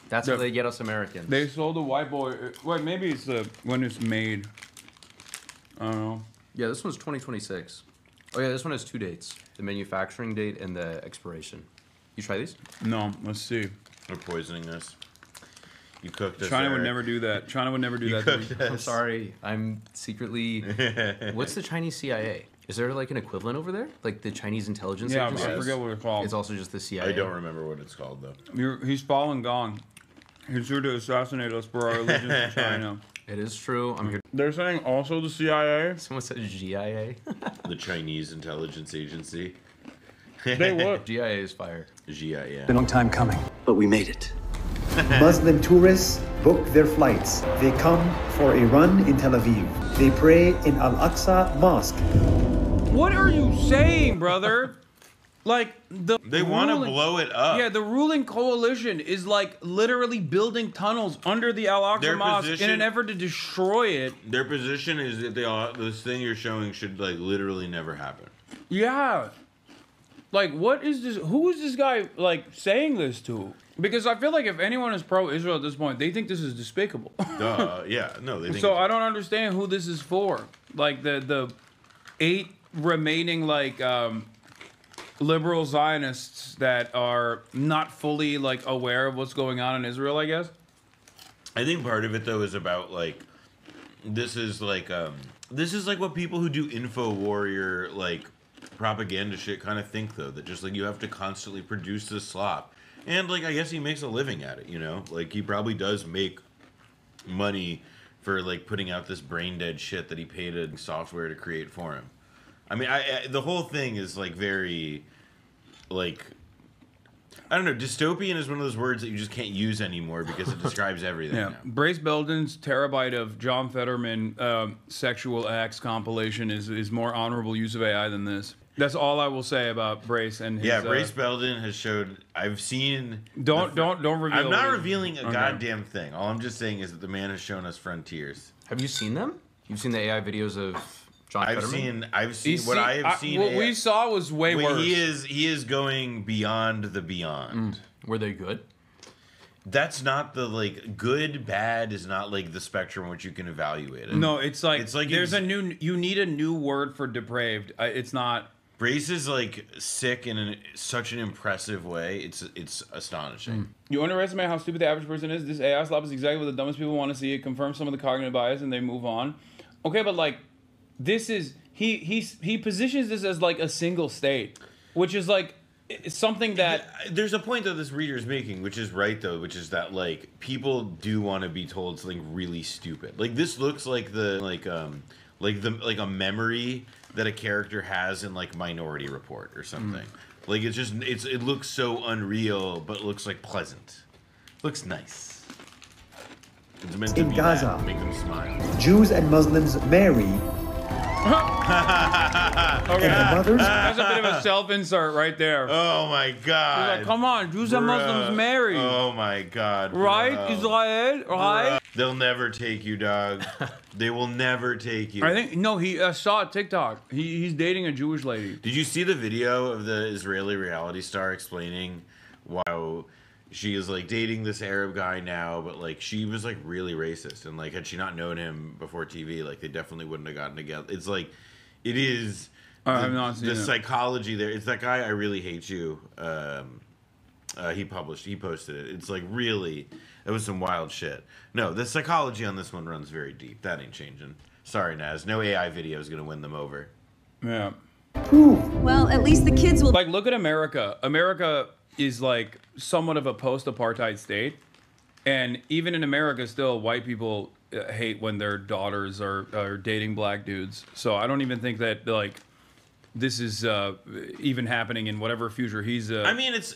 That's how they get us Americans. They sold a white boy. Wait, maybe it's the when it's made. I don't know. Yeah, this one's 2026. Oh yeah, this one has 2 dates: the manufacturing date and the expiration. You try these? No, let's see. They're poisoning us. You cooked us. China would Eric. never do that. China would never do that. To me. Cooked I'm us. sorry. I'm secretly. What's the Chinese CIA? Is there like an equivalent over there? Like the Chinese intelligence Yeah, agency? I forget what it's called. It's also just the CIA. I don't remember what it's called though. He's fallen gone. He's here to assassinate us for our allegiance to China. It is true. I'm here. They're saying also the CIA. Someone said GIA. The Chinese Intelligence Agency. They would. GIA is fire. GIA. Been a long time coming. But we made it. Muslim tourists book their flights. They come for a run in Tel Aviv. They pray in Al-Aqsa Mosque. What are you saying, brother? Like They want to blow it up. Yeah, the ruling coalition is like literally building tunnels under the Al-Aqsa Their Mosque in position- an effort to destroy it. Their position is that this thing you're showing should like literally never happen. Yeah. Like, what is this? Who is this guy like saying this to? Because I feel like if anyone is pro-Israel at this point, they think this is despicable. Yeah, no, they think. So I don't understand who this is for. Like the 8 remaining like liberal Zionists that are not fully like aware of what's going on in Israel, I guess. I think part of it though is about like this is like what people who do info warrior like propaganda shit kind of think though, that just like you have to constantly produce this slop. And like I guess he makes a living at it, you know? Like he probably does make money for like putting out this brain dead shit that he paid a software to create for him. I mean, the whole thing is like very like I don't know, dystopian is one of those words that you just can't use anymore because it describes everything. Yeah, now. Brace Belden's terabyte of John Fetterman sexual acts compilation is more honorable use of AI than this. That's all I will say about Brace and his. Yeah, Brace Belden has showed. I've seen. Don't reveal. I'm not it. revealing a Okay. goddamn thing. All I'm just saying is that the man has shown us frontiers. Have you seen them? You've seen the AI videos of John Fetterman? I've seen what I have seen. What we saw was way worse. He is going beyond the beyond. Were they good? That's not the like good bad is not like the spectrum in which you can evaluate it. No, it's like there's it's- a new. You need a new word for depraved. It's not. Brace is like sick in such an impressive way. It's astonishing. You underestimate how stupid the average person is. This AI slop is exactly what the dumbest people want to see. It confirms some of the cognitive bias, and they move on. Okay, but like, this is he positions this as like a single state, which is like it's something that There's a point that this reader is making, which is right though, which is that like people do want to be told something really stupid. Like this looks like like a memory that a character has in like Minority Report or something. Like it looks so unreal, but looks like pleasant. Looks nice. It's meant to In be Gaza. that, make them smile. Jews and Muslims marry, okay, and the mothers that's a bit of a self-insert right there. Oh my god. He's like, come on, Jews and Muslims marry, Oh my god. right? bro. Israel, right? They'll never take you, dog. They will never take you. I think no. He saw a TikTok. He's dating a Jewish lady. Did you see the video of the Israeli reality star explaining why she is like dating this Arab guy now, but like she was like really racist, and like had she not known him before TV, like they definitely wouldn't have gotten together. It's like it is. I have not seen the it. psychology there. It's that guy. I really hate you. He posted it. It's like really, it was some wild shit. No, the psychology on this one runs very deep. That ain't changing. Sorry, Naz. No AI video is gonna win them over. Yeah. prove Well, at least the kids will. Like, look at America. America is like somewhat of a post-apartheid state, and even in America, still white people hate when their daughters are dating black dudes. So I don't even think that like this is even happening in whatever future he's. I mean, it's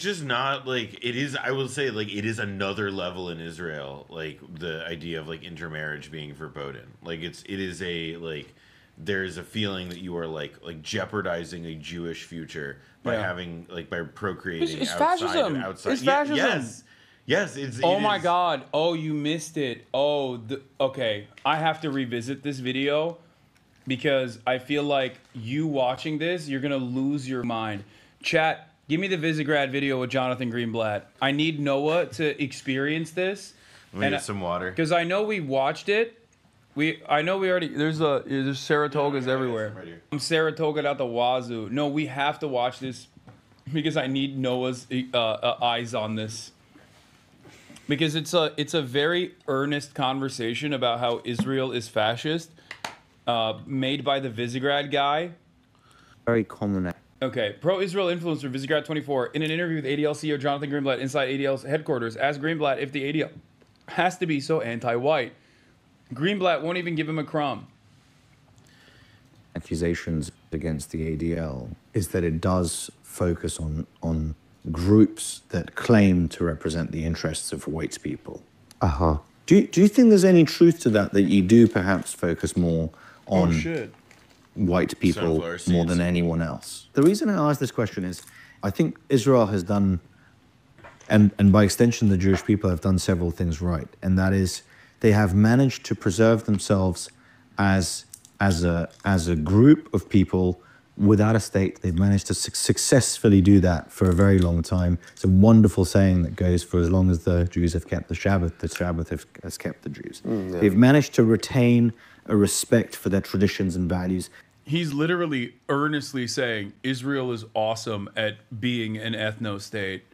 just not like it is. I will say like it is another level in Israel. Like the idea of like intermarriage being verboten. Like it is a like there's a feeling that you are like jeopardizing a Jewish future by Yeah. having like by procreating It's outside fascism. outside. It's fascism. Yes. It's. Oh it my is- God! Oh, you missed it. Oh, okay. I have to revisit this video. because I feel like you watching this, you're gonna lose your mind. Chat, give me the Visegrad video with Jonathan Greenblatt. I need Noah to experience this. Let me get some water. Because I know we watched it. I know we already. There's Saratogas everywhere. Right here. I'm Saratoga out the wazoo. No, we have to watch this because I need Noah's eyes on this. Because it's a very earnest conversation about how Israel is fascist, made by the Visegrad guy. Very common. Okay, pro-Israel influencer Visegrad24 in an interview with ADL CEO Jonathan Greenblatt inside ADL's headquarters asked Greenblatt if the ADL has to be so anti-white. Greenblatt won't even give him a crumb. Accusations against the ADL is that it does focus on groups that claim to represent the interests of white people. Uh-huh. Do you think there's any truth to that you do perhaps focus more on white people more than anyone else? The reason I ask this question is I think Israel has done, and by extension the Jewish people have done several things right, and that is they have managed to preserve themselves as a group of people without a state. They've managed to successfully do that for a very long time. It's a wonderful saying that goes for as long as the Jews have kept the Sabbath has kept the Jews. Yeah. They've managed to retain a respect for their traditions and values. He's literally earnestly saying Israel is awesome at being an ethno-state,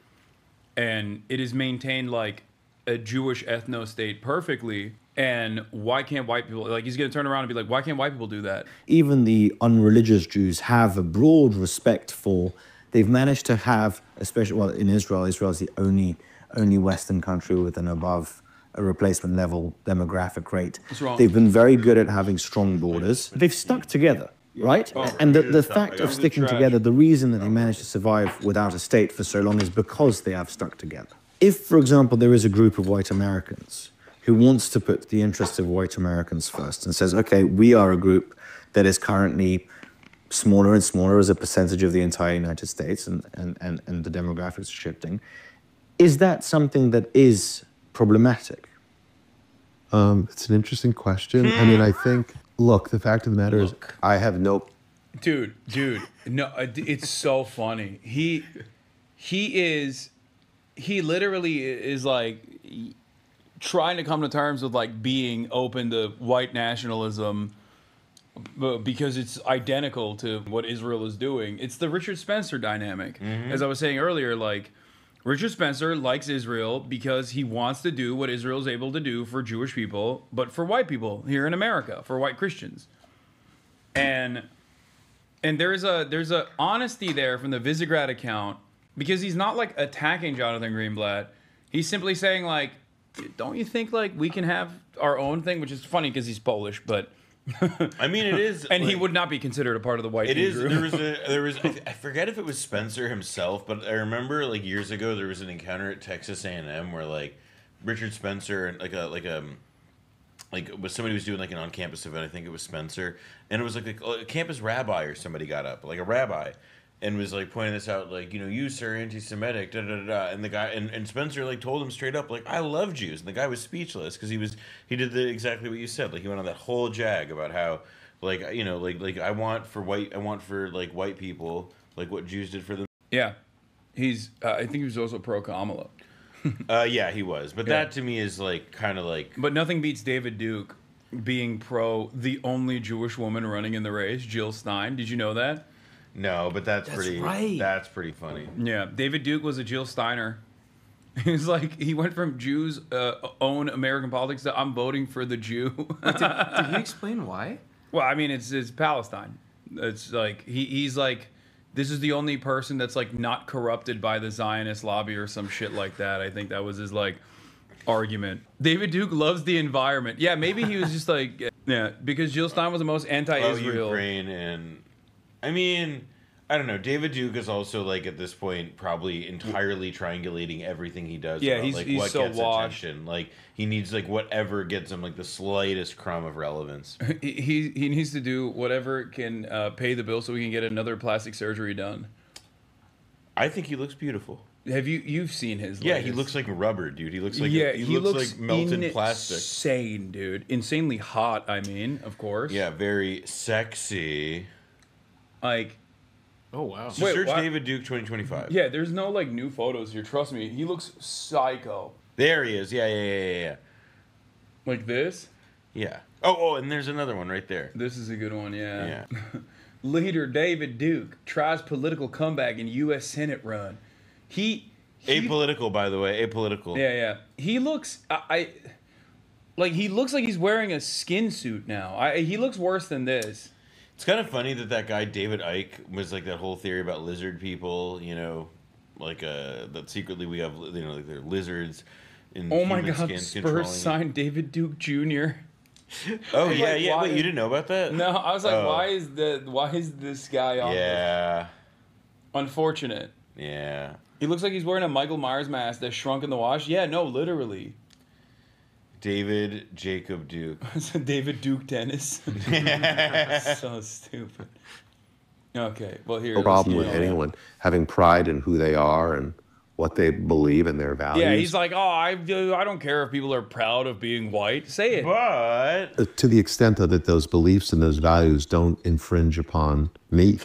and it is maintained like a Jewish ethno-state perfectly. And why can't white people, like, he's going to turn around and be like, why can't white people do that? Even the unreligious Jews have a broad respect for, they've managed to have, especially, well, in Israel is the only Western country with an above a replacement level demographic rate. What's wrong? They've been very good at having strong borders. They've stuck together, right? And the fact of sticking together, the reason that they managed to survive without a state for so long is because they have stuck together. If, for example, there is a group of white Americans who wants to put the interests of white Americans first and says, okay, we are a group that is currently smaller and smaller as a percentage of the entire United States, and the demographics are shifting, is that something that is problematic? It's an interesting question. I mean, I think, look, the fact of the matter is I have no... Dude, no, it's so funny. He literally is like trying to come to terms with like being open to white nationalism because it's identical to what Israel is doing. It's the Richard Spencer dynamic. Mm-hmm. As I was saying earlier, like Richard Spencer likes Israel because he wants to do what Israel is able to do for Jewish people, but for white people here in America, for white Christians. And there's a honesty there from the Visegrad account because he's not like attacking Jonathan Greenblatt. He's simply saying like, don't you think like we can have our own thing? Which is funny because he's Polish, but I mean it is, and like, he would not be considered a part of the white. It is. Group. There was. I forget if it was Spencer himself, but I remember like years ago there was an encounter at Texas A&M where like Richard Spencer and like somebody was doing like an on-campus event. I think it was Spencer, and it was like a campus rabbi or somebody got up, like a rabbi, and was like pointing this out, like, you know, you sir, anti-Semitic, da da da da. And the guy and Spencer like told him straight up, like, I love Jews, and the guy was speechless because he did exactly what you said, like he went on that whole jag about how, like, you know, like I want for like white people like what Jews did for them. Yeah, he's. I think he was also pro Kamala. Yeah, he was, but that to me is like kind of like. But nothing beats David Duke being pro the only Jewish woman running in the race, Jill Stein. Did you know that? No, but that's pretty. Right. That's pretty funny. Yeah, David Duke was a Jill Steiner. He's like, he went from Jews own American politics to I'm voting for the Jew. Did he explain why? Well, I mean, it's Palestine. It's like he's like, this is the only person that's like not corrupted by the Zionist lobby or some shit like that. I think that was his like argument. David Duke loves the environment. Yeah, maybe he was just like, yeah, because Jill Stein was the most anti-Israel. Ukraine and. I mean, I don't know. David Duke is also like at this point probably entirely triangulating everything he does. Yeah, about, he's what so gets washed. attention. Like he needs like whatever gets him like the slightest crumb of relevance. He needs to do whatever can pay the bill so we can get another plastic surgery done. I think he looks beautiful. you've seen his? Yeah, latest. he looks like rubber, dude. He looks like he looks like melted plastic. Insane, dude. Insanely hot. I mean, of course. Yeah, very sexy. Like, Oh wow. So search David Duke 2025. yeah, there's no like new photos here. Trust me, he looks psycho. There he is. Yeah. Like this. Yeah. Oh, and there's another one right there. This is a good one. Yeah. Yeah. Leader David Duke tries political comeback in U.S. Senate run. He Apolitical, by the way. Apolitical. Yeah. He looks he looks like he's wearing a skin suit now. He looks worse than this. It's kind of funny that guy David Icke was like that whole theory about lizard people, you know, like that secretly we have, you know, like they're lizards in Oh my human God! skin Spurs controlling signed David Duke Jr. Oh Like, yeah. why- Wait, you didn't know about that? No, I was like, Oh. why is this guy on? Yeah. Unfortunate. Yeah. He looks like he's wearing a Michael Myers mask that shrunk in the wash. Yeah, no, literally. David Jacob Duke. David Duke Dennis. So stupid. Okay, well here. No problem with let's- anyone having pride in who they are and what they believe and their values. Yeah, he's like, I don't care if people are proud of being white. Say it. But to the extent that those beliefs and those values don't infringe upon me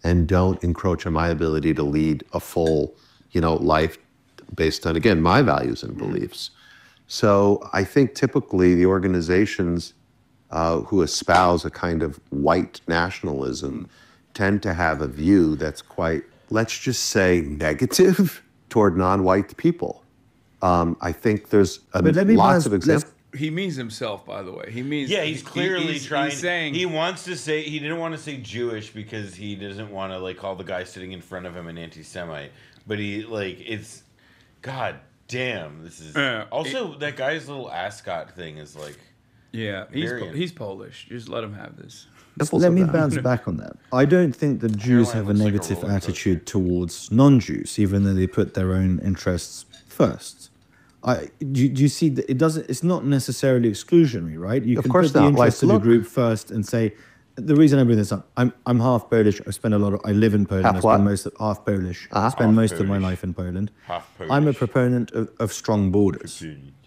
and don't encroach on my ability to lead a full, life based on, again, my values and beliefs. So I think typically the organizations who espouse a kind of white nationalism tend to have a view that's quite, let's just say, negative toward non-white people. I think there's lots of examples. He means himself, by the way. He means. yeah, he's clearly trying. He's saying he wants to say he didn't want to say Jewish because he doesn't want to like call the guy sitting in front of him an anti-Semite. But it's, God damn, this is also that guy's little ascot thing is like. Yeah, he's Polish. Just let him have this. Let me bounce back on that. I don't think the Jews have a looks like a negative roller attitude towards non-Jews, even though they put their own interests first. Do you see that it doesn't? It's not necessarily exclusionary, right? You can course put the not. interests Like, of the look- group first and say, the reason I bring this up, I'm half Polish. I live in Poland. Half what? Half Polish. I Uh-huh. spend Half most of my Polish. life in Poland. Half I'm a Polish. proponent of strong borders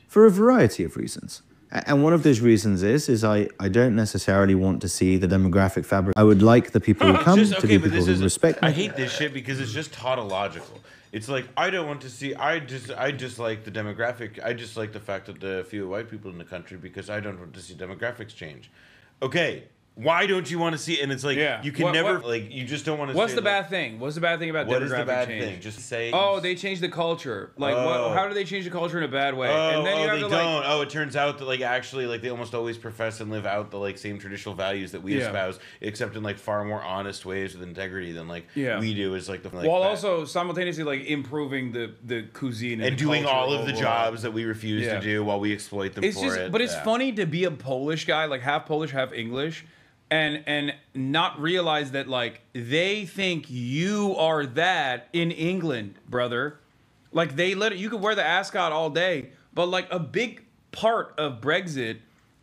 for a variety of reasons. And one of those reasons is I don't necessarily want to see the demographic fabric. I would like the people who come to be people who respect I me. hate this shit because it's just tautological. It's like I don't want to see. I just like the demographic. I just like the fact that there are fewer white people in the country because I don't want to see demographics change. Okay, why don't you want to see? And it's like you can never like you just don't want to. What's say, the like, bad thing? What's the bad thing about What demographic is the bad change? thing? Just say. Oh, they changed the culture. Like, how do they change the culture in a bad way? Oh, and then you have they to don't. like. Oh, it turns out that like actually like they almost always profess and live out the like same traditional values that we Yeah. espouse, except in like far more honest ways with integrity than like we do. Is like the like, While that. also simultaneously like improving the cuisine and the doing culture all of the overall. jobs that we refuse Yeah. to do while we exploit them It's for just, it. but it's Yeah. funny to be a Polish guy, like half Polish, half English, and not realize that like they think you are that in England, brother. Like you could wear the ascot all day, but like a big part of Brexit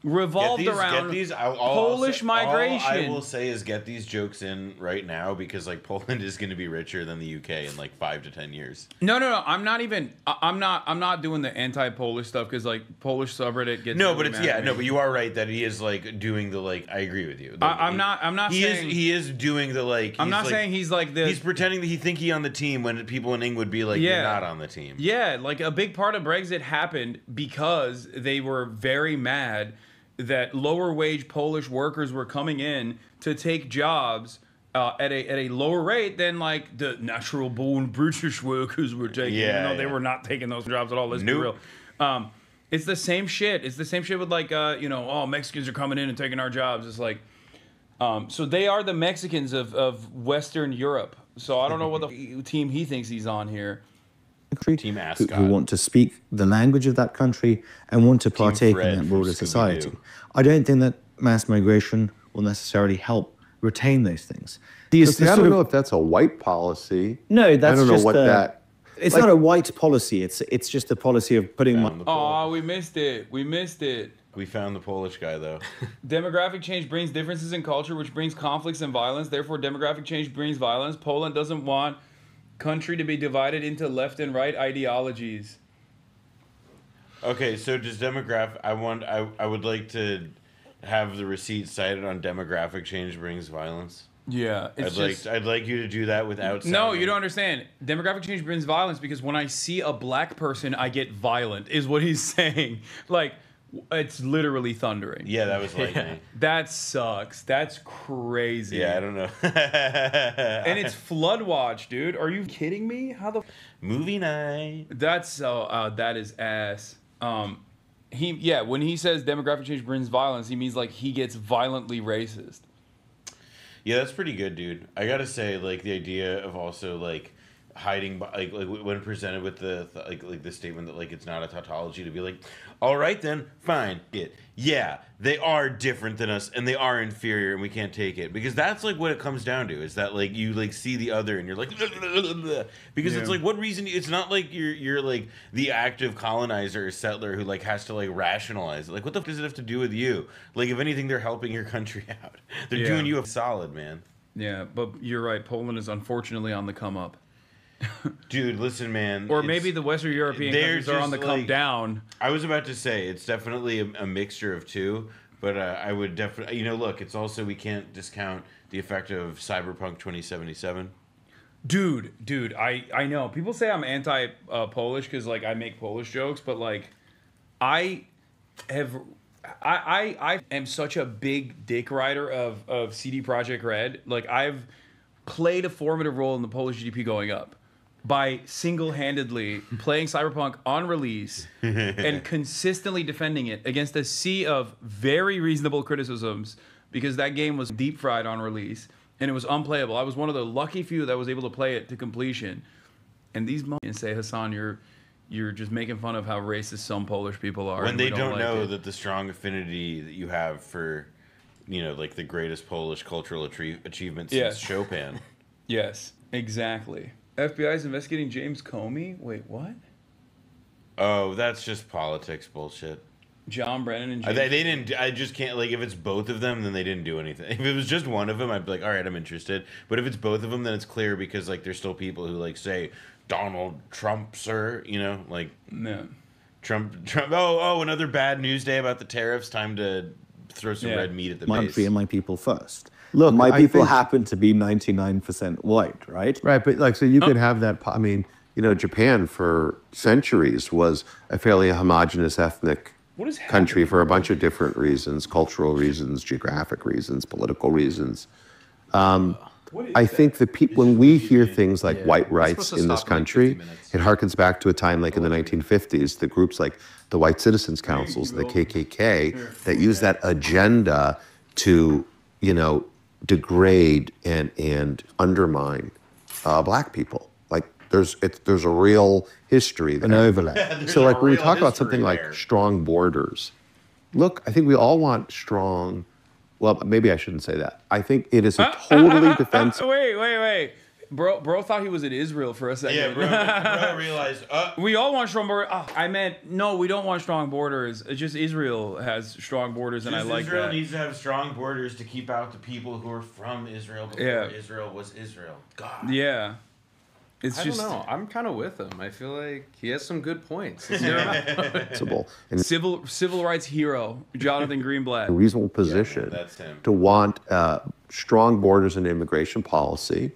revolved around Polish migration. All I will say is get these jokes in right now because like Poland is going to be richer than the UK in like 5 to 10 years. No. I'm not doing the anti-Polish stuff because like Polish subreddit gets No, really but it's mad at me. but you are right that he is like doing the like. I agree with you. I'm not saying he is doing the like. I'm not saying he's like the. He's pretending that he on the team when people in England would be like, you're not on the team. Yeah, like a big part of Brexit happened because they were very mad that lower wage Polish workers were coming in to take jobs at a lower rate than like the natural born British workers were taking. Yeah, even though they yeah. were not taking those jobs at all. Let's Nope. be real. It's the same shit. It's the same shit with like Mexicans are coming in and taking our jobs. It's like so they are the Mexicans of Western Europe. So I don't know what the team he thinks he's on here. Team who ascot. want to speak the language of that country and want to partake Fred in that from broader Scooby-Doo. society. I don't think that mass migration will necessarily help retain those things. I don't know if that's a white policy. No, that's I don't know just what that. It's like- not a white policy. It's just a policy of putting. Oh, we missed it. We found the Polish guy though. Demographic change brings differences in culture, which brings conflicts and violence. Therefore, demographic change brings violence. Poland doesn't want country to be divided into left and right ideologies. Okay, so does demographic? I would like to have the receipt cited on demographic change brings violence. Yeah, I'd like you to do that without. No, you don't understand. Demographic change brings violence because when I see a black person, I get violent. Is what he's saying. Like, it's literally thundering. Yeah, that was lightning. That sucks. That's crazy. Yeah, I don't know. And it's flood watch, dude. Are you kidding me? How the movie night? That's so. That is ass. When he says demographic change brings violence, he means like he gets violently racist. Yeah, that's pretty good, dude. I gotta say, like, the idea of also like hiding, like when presented with the like the statement that like it's not a tautology, to be like, all right then, fine, yeah, they are different than us and they are inferior and we can't take it, because that's like what it comes down to, is that like you like see the other and you're like because it's like, what reason? It's not like you're like the active colonizer or settler who like has to like rationalize it. Like, what the fuck does it have to do with you? Like, if anything, they're helping your country out. They're doing you a solid, man. Yeah, but you're right. Poland is unfortunately on the come up. Dude, listen, man. Or maybe the Western European countries are on the come down. I was about to say, it's definitely a mixture of two, but I would definitely, look, it's also, we can't discount the effect of Cyberpunk 2077. Dude, I know. People say I'm anti-Polish because, like, I make Polish jokes, but, like, I am such a big dick rider of CD Projekt Red. Like, I've played a formative role in the Polish GDP going up by single-handedly playing Cyberpunk on release and consistently defending it against a sea of very reasonable criticisms, because that game was deep fried on release and it was unplayable. I was one of the lucky few that was able to play it to completion. And these moments say, Hasan, you're just making fun of how racist some Polish people are. When they don't know that the strong affinity that you have for, like the greatest Polish cultural achievement since Chopin. Yes, exactly. FBI is investigating James Comey? Wait, what? Oh, that's just politics bullshit. John Brennan and James they didn't. I just can't, like, if it's both of them, then they didn't do anything. If it was just one of them, I'd be like, all right, I'm interested. But if it's both of them, then it's clear, because like there's still people who like say Donald Trump, sir. Like, no. Trump. Oh, another bad news day about the tariffs. Time to throw some red meat at the base. Country and my people first. Look, my people happen to be 99% white, right? Right, but like, so you could have that. I mean, Japan for centuries was a fairly homogenous ethnic country for a bunch of different reasons: cultural reasons, geographic reasons, political reasons. I think that when we hear things like white rights in this country, it harkens back to a time like in the 1950s, the groups like the White Citizens Councils, the KKK, that use that agenda to, degrade and undermine black people. Like, there's a real history there. An overlap. So like when we talk about something like strong borders, look, I think we all want strong. Well, maybe I shouldn't say that. I think it is a totally defensive. Wait. Bro thought he was in Israel for a second. Yeah, bro realized. We all want strong borders. I meant, no, we don't want strong borders. It's just Israel has strong borders, and I like Israel that. needs to have strong borders to keep out the people who are from Israel before Israel was Israel. God. Yeah. I don't know. I'm kind of with him. I feel like he has some good points. Let's hear him out. Civil rights hero, Jonathan Greenblatt. A reasonable position to want strong borders and immigration policy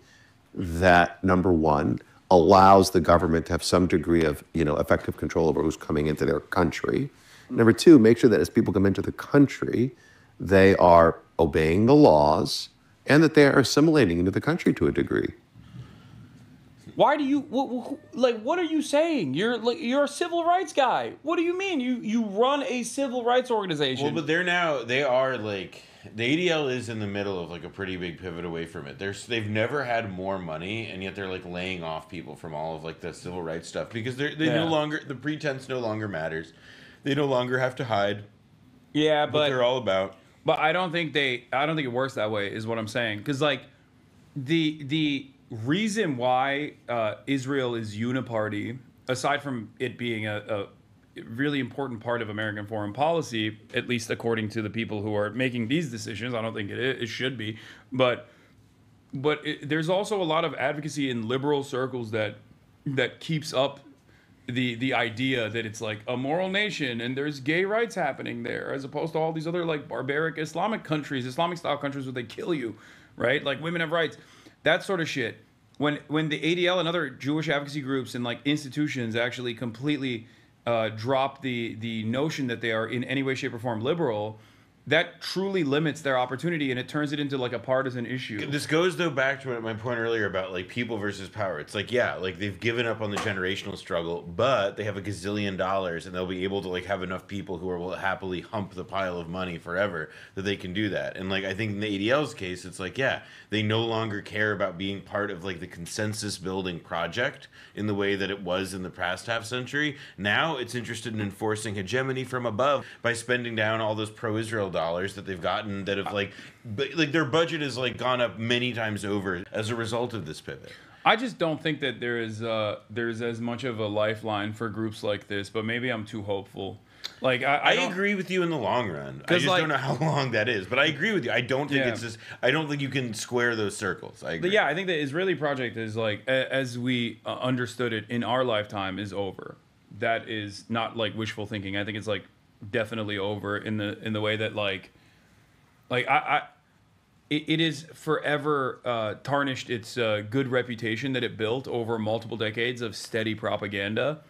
that, number one, allows the government to have some degree of, effective control over who's coming into their country. Number two, make sure that as people come into the country, they are obeying the laws and that they are assimilating into the country to a degree. Why do you what are you saying? You're a civil rights guy. What do you mean? You run a civil rights organization. Well, but they are like, the ADL is in the middle of like a pretty big pivot away from it. They've never had more money, and yet they're like laying off people from all of like the civil rights stuff, because they no longer, the pretense no longer matters. They no longer have to hide. Yeah, but what they're all about. But I don't think it works that way, is what I'm saying. Because like the reason why Israel is uniparty, aside from it being a really important part of American foreign policy, at least according to the people who are making these decisions, I don't think it should be, but there's also a lot of advocacy in liberal circles that keeps up the idea that it's like a moral nation and there's gay rights happening there, as opposed to all these other like barbaric Islamic style countries where they kill you, right? Like women have rights, that sort of shit. When the ADL and other Jewish advocacy groups and like institutions actually completely drop the notion that they are in any way, shape, or form liberal, that truly limits their opportunity, and it turns it into like a partisan issue. This goes though back to my point earlier about like people versus power. It's like, yeah, like they've given up on the generational struggle, but they have a gazillion dollars and they'll be able to like have enough people who will happily hump the pile of money forever that they can do that. And like I think in the ADL's case, it's like, yeah, they no longer care about being part of like the consensus building project in the way that it was in the past half century. Now it's interested in enforcing hegemony from above by spending down all those pro-Israel dollars that they've gotten that have like their budget has like gone up many times over as a result of this pivot. I just don't think that there's as much of a lifeline for groups like this, but maybe I'm too hopeful. Like I agree with you in the long run. I just don't know how long that is, but I agree with you. I don't think it's just. I don't think you can square those circles. I agree. But yeah, I think the Israeli project is like, as we understood it in our lifetime, is over. That is not like wishful thinking. I think it's like definitely over in the way that it is forever tarnished its good reputation that it built over multiple decades of steady propaganda.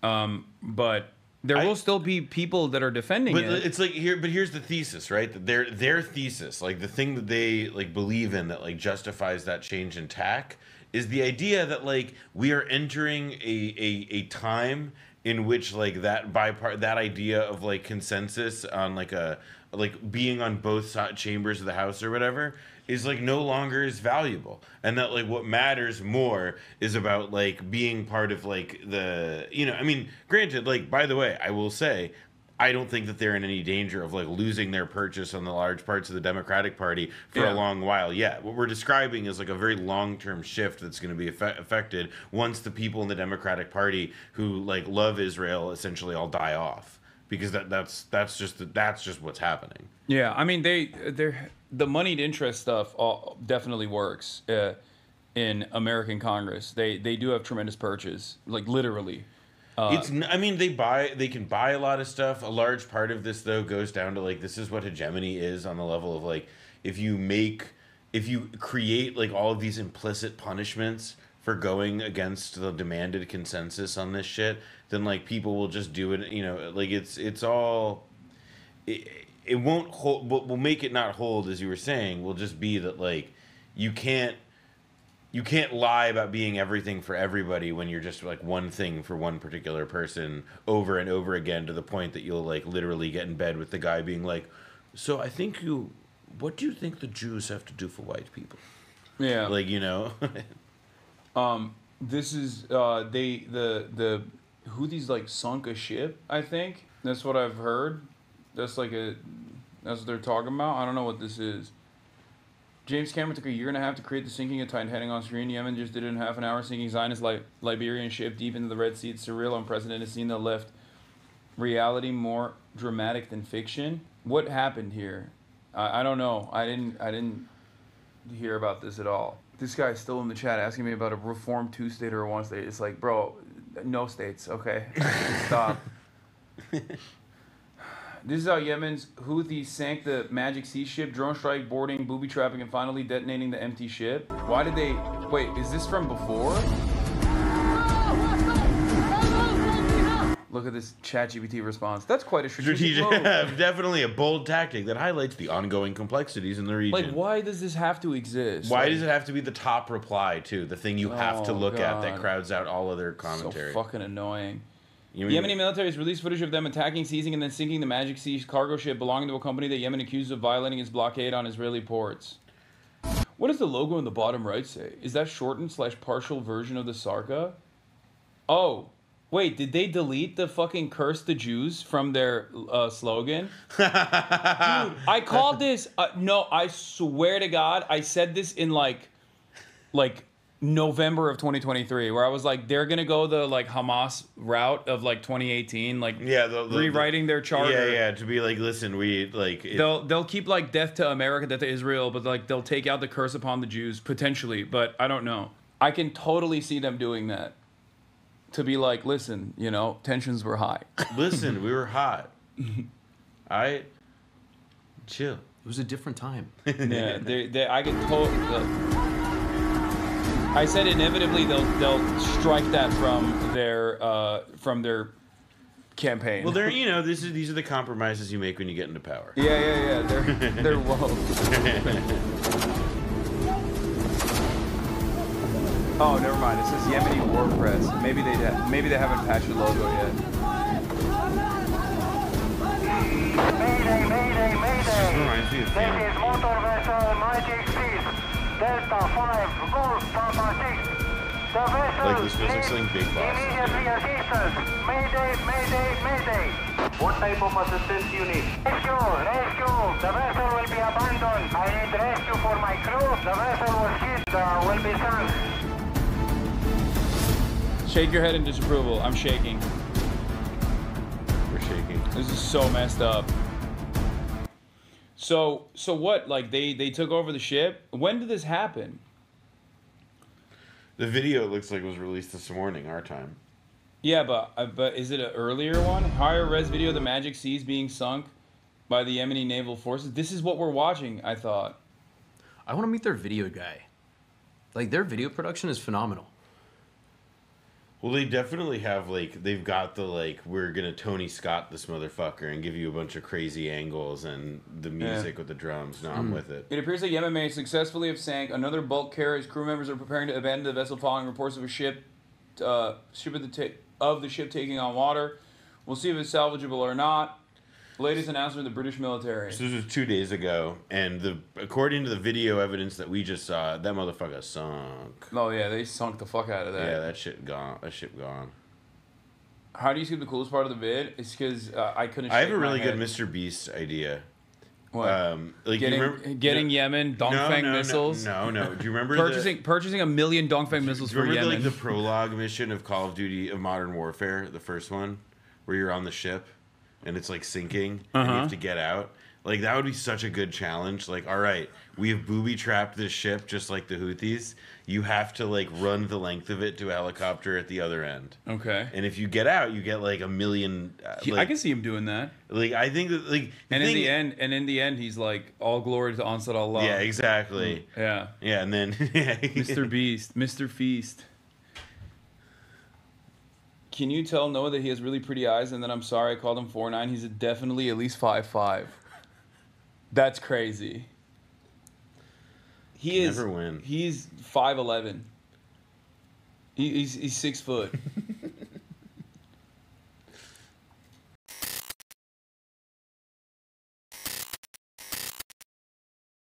But there will still be people that are defending it. It's like here's the thesis, right? Their thesis, like the thing that they like believe in that like justifies that change in tack, is the idea that like we are entering a time in which like that idea of like consensus on like being on both chambers of the house or whatever is like no longer as valuable, and that like what matters more is about like being part of like the, you know, I mean, granted, like by the way, I will say I don't think that they're in any danger of like losing their purchase on the large parts of the Democratic Party for a long while yet. What we're describing is like a very long-term shift that's going to be affected once the people in the Democratic Party who like love Israel essentially all die off, because that's just what's happening. Yeah, I mean the moneyed interest stuff definitely works in American Congress. They do have tremendous purchase, like literally. I mean, they can buy a lot of stuff. A large part of this though goes down to like, this is what hegemony is on the level of like, if you create like all of these implicit punishments for going against the demanded consensus on this shit, then like people will just do it. You know, like it's all. It won't hold. What will make it not hold, as you were saying, will just be that like you can't lie about being everything for everybody when you're just like one thing for one particular person over and over again, to the point that you'll like literally get in bed with the guy being like, so what do you think the Jews have to do for white people? Yeah, like, you know. This is the Houthis like sunk a ship, I think. That's what I've heard. That's what they're talking about. I don't know what this is. James Cameron took a year and a half to create the sinking of Titan heading on screen. Yemen just did it in half an hour, sinking Zionist Liberian ship deep into the Red Sea. It's surreal, unprecedented scene that left reality more dramatic than fiction. What happened here? I don't know. I didn't hear about this at all. This guy's still in the chat asking me about a reformed 2-state or a 1-state. It's like, bro, no states, okay? Stop. This is how Yemen's Houthis sank the Magic Sea ship, drone strike, boarding, booby trapping, and finally detonating the empty ship. Why did they... Wait, is this from before? Look at this ChatGPT response. That's quite a strategic move. Definitely a bold tactic that highlights the ongoing complexities in the region. Like, why does this have to exist? Why does it have to be the top reply, too? The thing you have to look at that crowds out all other commentary. So fucking annoying. The Yemeni military has released footage of them attacking, seizing, and then sinking the Magic Sea cargo ship belonging to a company that Yemen accuses of violating its blockade on Israeli ports. What does the logo in the bottom right say? Is that shortened / partial version of the Sarka? Oh, wait, did they delete the fucking curse the Jews from their slogan? Dude, I called this... no, I swear to God, I said this in like November of 2023, where I was like, they're gonna go the like Hamas route of like 2018, like rewriting their charter. Yeah, to be like, listen, we like they'll keep like death to America, death to Israel, but like they'll take out the curse upon the Jews potentially, but I don't know. I can totally see them doing that. To be like, listen, you know, tensions were high. Listen, we were hot. Chill. It was a different time. Yeah, I can totally. I said inevitably they'll strike that from their campaign. Well, these are the compromises you make when you get into power. Yeah. They're woke. Oh, never mind. It says Yemeni War Press. Maybe they haven't patched the logo yet. Mayday. This is motor vessel Magic 6, Delta 5, Golf Papa 6. The vessel Like this feels like something Big Boss. immediately assistance. Mayday. What type of assistance you need? Rescue. The vessel will be abandoned. I need rescue for my crew. The vessel was hit, will be sunk. Shake your head in disapproval. I'm shaking. We're shaking. This is so messed up. So what? Like they took over the ship? When did this happen? The video, it looks like, was released this morning, our time. Yeah, but is it an earlier one? Higher res video of the Magic Seas being sunk by the Yemeni naval forces. This is what we're watching, I thought. I want to meet their video guy. Like, their video production is phenomenal. Well, they definitely have, like, they've got the, like, we're going to Tony Scott this motherfucker and give you a bunch of crazy angles and the music with the drums. No, I'm with it. It appears that Yemen may successfully have sank another bulk carrier. His crew members are preparing to abandon the vessel following reports of a ship of the ship taking on water. We'll see if it's salvageable or not. Latest announcement of the British military. So this was 2 days ago, and according to the video evidence that we just saw, that motherfucker sunk. Oh yeah, they sunk the fuck out of that. Yeah, that ship gone. How do you skip the coolest part of the vid? It's because I couldn't. I have a really good Mr. Beast idea. What? Like getting Yemen Dongfeng missiles? No. Do you remember purchasing 1 million Dongfeng missiles for Yemen? Like the prologue mission of Call of Duty of Modern Warfare, the first one, where you're on the ship and it's like sinking and you have to get out. Like, that would be such a good challenge. Like, all right, we have booby trapped this ship just like the Houthis. You have to like run the length of it to a helicopter at the other end. Okay. And if you get out, you get like 1 million. I can see him doing that. Like, I think that like. In the end, he's like, all glory to Ansar Allah. Yeah, exactly. Yeah. Yeah, and then Mr. Beast, Mr. Feast. Can you tell Noah that he has really pretty eyes? And then I'm sorry I called him 4'9". He's definitely at least 5'5". That's crazy. He is. Never win. He's 5'11". He's 6 foot.